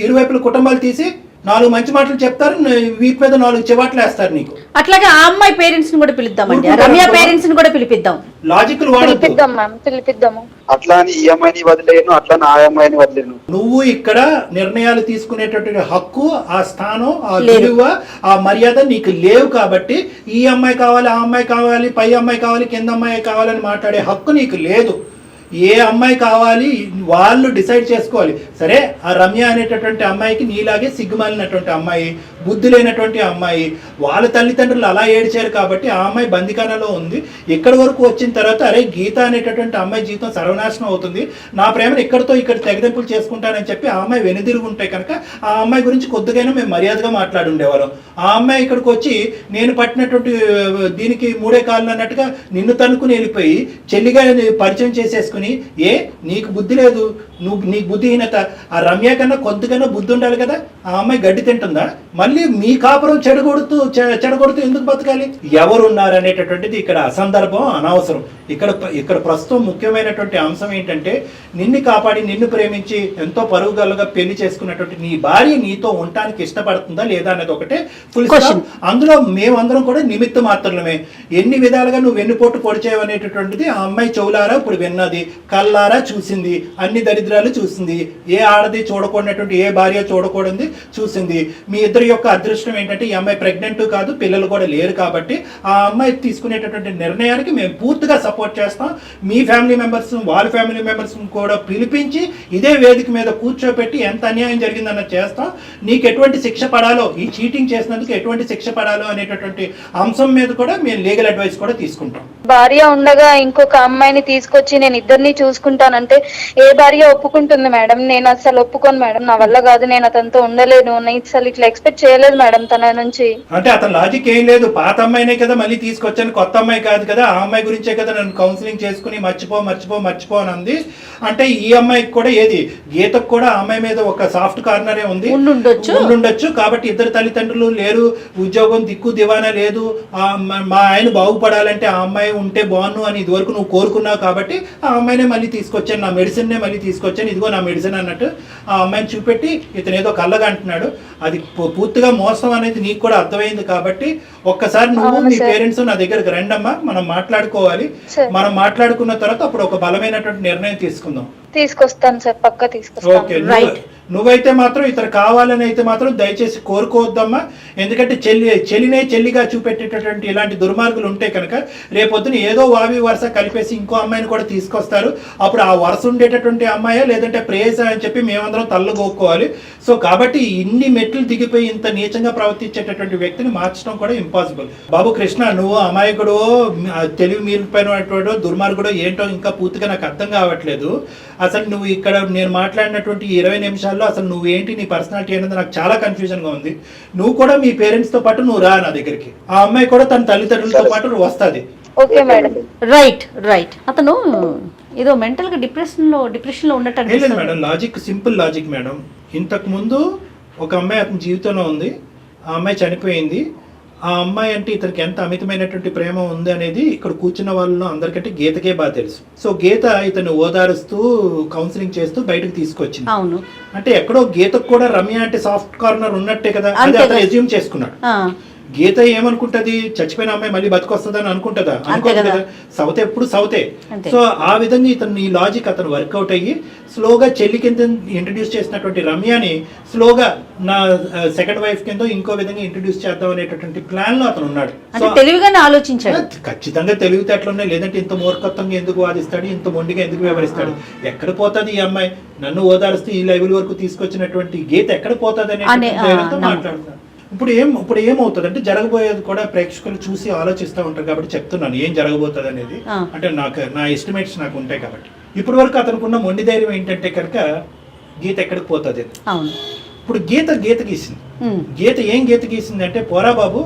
ఇరువైపుల కుటుంబాలు తీసి 4 మంచి మాటలు చెప్తారు, వీటి మీద 4 చివాట్లు వేస్తారు నీకు. అట్లాగే ఆ అమ్మాయి పేరెంట్స్ ని కూడా పిలుద్దామండి, రమ్య పేరెంట్స్ ని కూడా పిలిపిద్దాం. లాజికల్ పిలిపిద్దాము. అట్లా అని ఈ అమ్మాయిని వదిలేను, అట్లా నా అమ్మాయిని వదిలేను. నువ్వు ఇక్కడ నిర్ణయాలు తీసుకునేటటువంటి హక్కు, ఆ స్థానం, ఆ విలువ, ఆ మర్యాద నీకు లేవు. కాబట్టి ఈ అమ్మాయి కావాలి, ఆ అమ్మాయి కావాలి, పై అమ్మాయి కావాలి, కింద అమ్మాయి కావాలని మాట్లాడే హక్కు నీకు లేదు. ఏ అమ్మాయి కావాలి వాళ్ళు డిసైడ్ చేసుకోవాలి. సరే, ఆ రమ్య అనేటటువంటి అమ్మాయికి నీలాగే సిగ్గుమాలినటువంటి అమ్మాయి, బుద్ధి లేనటువంటి అమ్మాయి, వాళ్ళ తల్లిదండ్రులు అలా ఏడ్చారు కాబట్టి ఆ అమ్మాయి బందికానలో ఉంది. ఇక్కడి వరకు వచ్చిన తర్వాత అరే గీత అనేటటువంటి అమ్మాయి జీవితం సర్వనాశనం అవుతుంది, నా ప్రేమను ఇక్కడ తెగదెంపులు చేసుకుంటానని చెప్పి ఆ అమ్మాయి వెనుదిరుగుంటే కనుక ఆ అమ్మాయి గురించి కొద్దిగైనా మేము మర్యాదగా మాట్లాడి ఉండేవాళ్ళం. ఆ అమ్మాయి ఇక్కడికి వచ్చి నేను పట్టినటువంటి దీనికి 3 కాళ్ళు అన్నట్టుగా నిన్ను తనుకుని వెళ్ళిపోయి చెల్లిగా పరిచయం చేసేసుకుని నీకు బుద్ధి లేదు, నీకు బుద్ధిహీనత. ఆ రమ్య కన్నా కొద్దిగా బుద్ధి ఉండాలి కదా. ఆ అమ్మాయి గడ్డి తింటుందా? మళ్ళీ మీ కాపురం చెడగొడుతూ ఎందుకు బతకాలి? ఎవరున్నారు అనేటటువంటిది ఇక్కడ అసందర్భం, అనవసరం. ఇక్కడ ప్రస్తుతం ముఖ్యమైనటువంటి అంశం ఏంటంటే నిన్ను కాపాడి నిన్ను ప్రేమించి ఎంతో పరుగుగలుగా పెళ్లి చేసుకున్నటువంటి నీ భార్య నీతో ఉండటానికి ఇష్టపడుతుందా లేదా అనేది ఒకటే ఫుల్ స్టాప్. అందులో మేమందరం కూడా నిమిత్త మాత్రమే. ఎన్ని విధాలుగా నువ్వు వెన్నుపోటు పొడిచేవు అనేటటువంటిది ఆ అమ్మాయి చెవులారా ఇప్పుడు విన్నది, కళ్ళారా చూసింది, అన్ని దరిద్రాలు చూసింది. ఏ ఆడది చూడకూడనటువంటి, ఏ భార్య చూడకూడదు చూసింది. మీ ఇద్దరి యొక్క అదృష్టం ఏంటంటే ఈ అమ్మాయి ప్రెగ్నెంట్ కాదు, పిల్లలు కూడా లేరు, కాబట్టి ఆ అమ్మాయి తీసుకునేటటువంటి నిర్ణయానికి మేము పూర్తిగా సపోర్ట్ చేస్తాం. మీ ఫ్యామిలీ మెంబర్స్, వాళ్ళ ఫ్యామిలీ మెంబర్స్ కూడా పిలిపించి ఇదే వేదిక మీద కూర్చోపెట్టి ఎంత అన్యాయం జరిగిందన్నది చేస్తాం. నీకు ఎటువంటి శిక్ష పడాలో, ఈ చీటింగ్ చేసినందుకు ఎటువంటి శిక్ష పడాలో అనేటటువంటి అంశం మీద కూడా మేము లీగల్ అడ్వైస్ కూడా తీసుకుంటాం. భార్య ఉండగా ఇంకొక అమ్మాయిని తీసుకొచ్చి నేను ఇద్దరిని చూసుకుంటానంటే ఏ భార్య ఒప్పుకుంటుంది మేడం? నేను అసలు ఒప్పుకోను మేడం, నా వల్ల కాదు, నేను అతనితో ఉండలేను. నేను అసలు ఇట్లా ఎక్స్పెక్ట్ చేయలేదు మేడం తన నుంచి. అంటే అతని లాజిక్ ఏం లేదు, పాత అమ్మాయినే కదా మళ్ళీ తీసుకొచ్చాను, కొత్త అమ్మాయి కాదు కదా, ఆ అమ్మాయి గురించే కదా నన్ను కౌన్సిలింగ్ చేసుకుని మర్చిపో అని అంది. అంటే ఈ అమ్మాయికి కూడా ఏది, గీతకు కూడా ఆ అమ్మాయి మీద ఒక సాఫ్ట్ కార్నరే ఉంది, ఉండుండొచ్చు. కాబట్టి ఇద్దరు తల్లిదండ్రులు లేరు, ఉద్యోగం దిక్కు దివానా లేదు, మా ఆయన బాగుపడాలంటే ఆ అమ్మాయి ఉంటే బాగున్ను అని ఇదివరకు నువ్వు కోరుకున్నావు, కాబట్టి ఆ అమ్మాయినే మళ్ళీ తీసుకొచ్చాను, నా మెడిసిన్నే మళ్ళీ తీసుకొచ్చాను, ఇదిగో నా మెడిసిన్ అన్నట్టు ఆ అమ్మాయిని చూపెట్టి ఇతను ఏదో కళ్ళగా అంటున్నాడు. అది పూర్తిగా మోసం అనేది నీకు కూడా అర్థమైంది. కాబట్టి ఒక్కసారి నువ్వు మీ పేరెంట్స్ నా దగ్గరకు రండమ్మా, మనం మాట్లాడుకోవాలి. మనం మాట్లాడుకున్న తర్వాత అప్పుడు ఒక బలమైనటువంటి నిర్ణయం తీసుకొస్తాను సార్, పక్కా తీసుకొస్తాను. ఓకే, నువ్వైతే మాత్రం ఇతను కావాలని అయితే మాత్రం దయచేసి కోరుకోవద్దమ్మా. ఎందుకంటే చెల్లినే చెల్లిగా చూపెట్టేటటువంటి ఇలాంటి దుర్మార్గులు ఉంటే కనుక రేపొద్దున ఏదో వావి వరుస కలిపేసి ఇంకో అమ్మాయిని కూడా తీసుకొస్తారు. అప్పుడు ఆ వరుస ఉండేటటువంటి అమ్మాయా లేదంటే ప్రేయస అని చెప్పి మేమందరం తల్లగొక్కోవాలి. సో కాబట్టి ఇన్ని మెట్లు దిగిపోయి ఇంత నీచంగా ప్రవర్తించేటటువంటి వ్యక్తిని మార్చడం కూడా ఇంపాసిబుల్. బాబు కృష్ణ, నువ్వు అమాయకుడు, తెలివి మీరిపోయినటువంటి దుర్మార్గుడు ఏంటో ఇంకా పూర్తిగా నాకు అర్థం కావట్లేదు. అసలు నువ్వు ఇక్కడ నేను మాట్లాడినటువంటి 20 నిమిషాల్లో అసలు నువ్వేంటి, నీ పర్సనాలిటీ అనేది నాకు చాలా కన్ఫ్యూజన్ గా ఉంది. నువ్వు కూడా మీ పేరెంట్స్ తో పాటు నువ్వు రా నా దగ్గరికి, ఆ అమ్మాయి కూడా తన తల్లిదండ్రులతో పాటు వస్తుంది. Okay madam. రైట్. అతను ఏదో మెంటల్ గా డిప్రెషన్ లో ఉన్నట్టు లేదు madam, logic simple logic madam. ఇంతకు ముందు ఒక అమ్మాయి అతని జీవితంలో ఉంది, ఆ అమ్మాయి చనిపోయింది. ఆ అమ్మాయి అంటే ఇతనికి ఎంత అమితమైనటువంటి ప్రేమ ఉంది అనేది ఇక్కడ కూర్చున్న వాళ్ళలో అందరికంటే గీతకే బాగా తెలుసు. సో గీత ఇతను ఓదారుస్తూ కౌన్సిలింగ్ చేస్తూ బయటకు తీసుకొచ్చింది. అవును, అంటే ఎక్కడో గీతకు కూడా రమ్య అంటే సాఫ్ట్ కార్నర్ ఉన్నట్టే కదా, అది అతను ఎజ్యూమ్ చేసుకున్నాడు. గీత ఏమనుకుంటది, చచ్చిపోయిన అమ్మాయి మళ్ళీ బతికొస్తుందని అనుకుంటుందా? అనుకోదు కదా, సౌతే ఎప్పుడు సౌతే. సో ఆ విధంగా ఇతను ఈ లాజిక్ అతను వర్కౌట్ అయ్యి స్లోగా చెల్లి కింద ఇంట్రడ్యూస్ చేసినటువంటి రమ్యని స్లోగా నా సెకండ్ వైఫ్ కింద ఇంకో విధంగా ఇంట్రడ్యూస్ చేద్దాం అనేటటువంటి ప్లాన్ లో అతను ఉన్నాడు. తెలివిగానే ఆలోచించాడు. ఖచ్చితంగా తెలివితేటలున్నాయి, లేదంటే ఇంత మూర్ఖత్వంగా ఎందుకు వాదిస్తాడు, ఇంత మొండిగా ఎందుకు వ్యవహరిస్తాడు? ఎక్కడ పోతుంది ఈ అమ్మాయి, నన్ను ఓదారుస్తూ ఈ లెవెల్ వరకు తీసుకొచ్చినటువంటి గీత ఎక్కడ పోతుంది అనేది మాట్లాడుతున్నాడు. ఇప్పుడు ఏమవుతుంది అంటే జరగబోయేది కూడా ప్రేక్షకులు చూసి ఆలోచిస్తూ ఉంటారు కాబట్టి చెప్తున్నాను ఏం జరగబోతుంది అనేది. అంటే నా ఎస్టిమేట్స్ నాకు ఉంటాయి కాబట్టి. ఇప్పటి వరకు అతనుకున్న మొండి ధైర్యం ఏంటంటే కనుక గీత ఎక్కడికి పోతుంది. ఇప్పుడు గీత గీసింది. గీత గీసింది అంటే పోరా బాబు,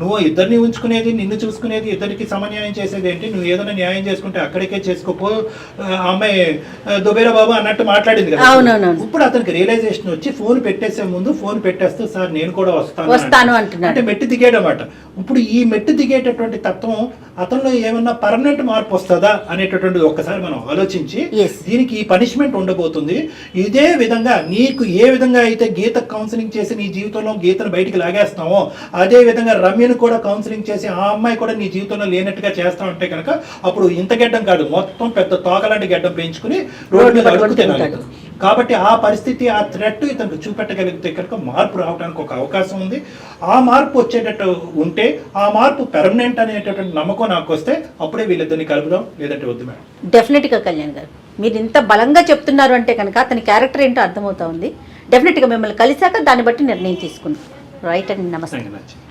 నువ్వు ఇద్దరిని ఉంచుకునేది, నిన్ను చూసుకునేది, ఇద్దరికి సమన్యాయం చేసేది ఏంటి? నువ్వు ఏదైనా న్యాయం చేసుకుంటే అక్కడికే చేసుకోపో, అమ్మాయి దుబేరా బాబు అన్నట్టు మాట్లాడింది కదా. ఇప్పుడు అతనికి రియలైజేషన్ వచ్చి ఫోన్ పెట్టేసే ముందు ఫోన్ పెట్టేస్తూ సార్ నేను కూడా వస్తాను అంటే మెట్టు దిగేటమాట. ఇప్పుడు ఈ మెట్టు దిగేటటువంటి తత్వం అతనిలో ఏమన్నా పర్మనెంట్ మార్పు వస్తుందా అనేటటువంటిది ఒక్కసారి మనం ఆలోచించి దీనికి ఈ పనిష్మెంట్ ఉండబోతుంది. ఇదే విధంగా నీకు ఏ విధంగా అయితే గీత కౌన్సిలింగ్ చేసి నీ జీవితంలో గీతను బయటికి లాగేస్తామో అదే విధంగా రమ్యను కూడా కౌన్సిలింగ్ చేసి ఆ అమ్మాయి కూడా నీ జీవితంలో లేనట్టుగా చేస్తా ఉంటే కనుక అప్పుడు ఇంత గెడ్డం కాదు, మొత్తం పెద్ద తోకలాంటి గెడ్డం పెంచుకుని రోడ్డు మీద అడుగు తినాలి. కాబట్టి ఆ పరిస్థితి, ఆ థ్రెట్ ఇతనికి చూపెట్టగలిగితే కనుక మార్పు రావడానికి ఒక అవకాశం ఉంది. ఆ మార్పు వచ్చేటట్టు ఉంటే, ఆ మార్పు పెర్మనెంట్ అనేటటువంటి నమ్మకం నాకు వస్తే అప్పుడే వీళ్ళిద్దరిని కలుపుదాం, లేదంటే వద్దు మేడం. డెఫినెట్గా కళ్యాణ్ గారు, మీరు ఇంత బలంగా చెప్తున్నారు అంటే కనుక అతని క్యారెక్టర్ ఏంటో అర్థమవుతా ఉంది. డెఫినెట్గా మిమ్మల్ని కలిసాక దాన్ని బట్టి నిర్ణయం తీసుకుందాం. రైట్ అండి, నమస్తే.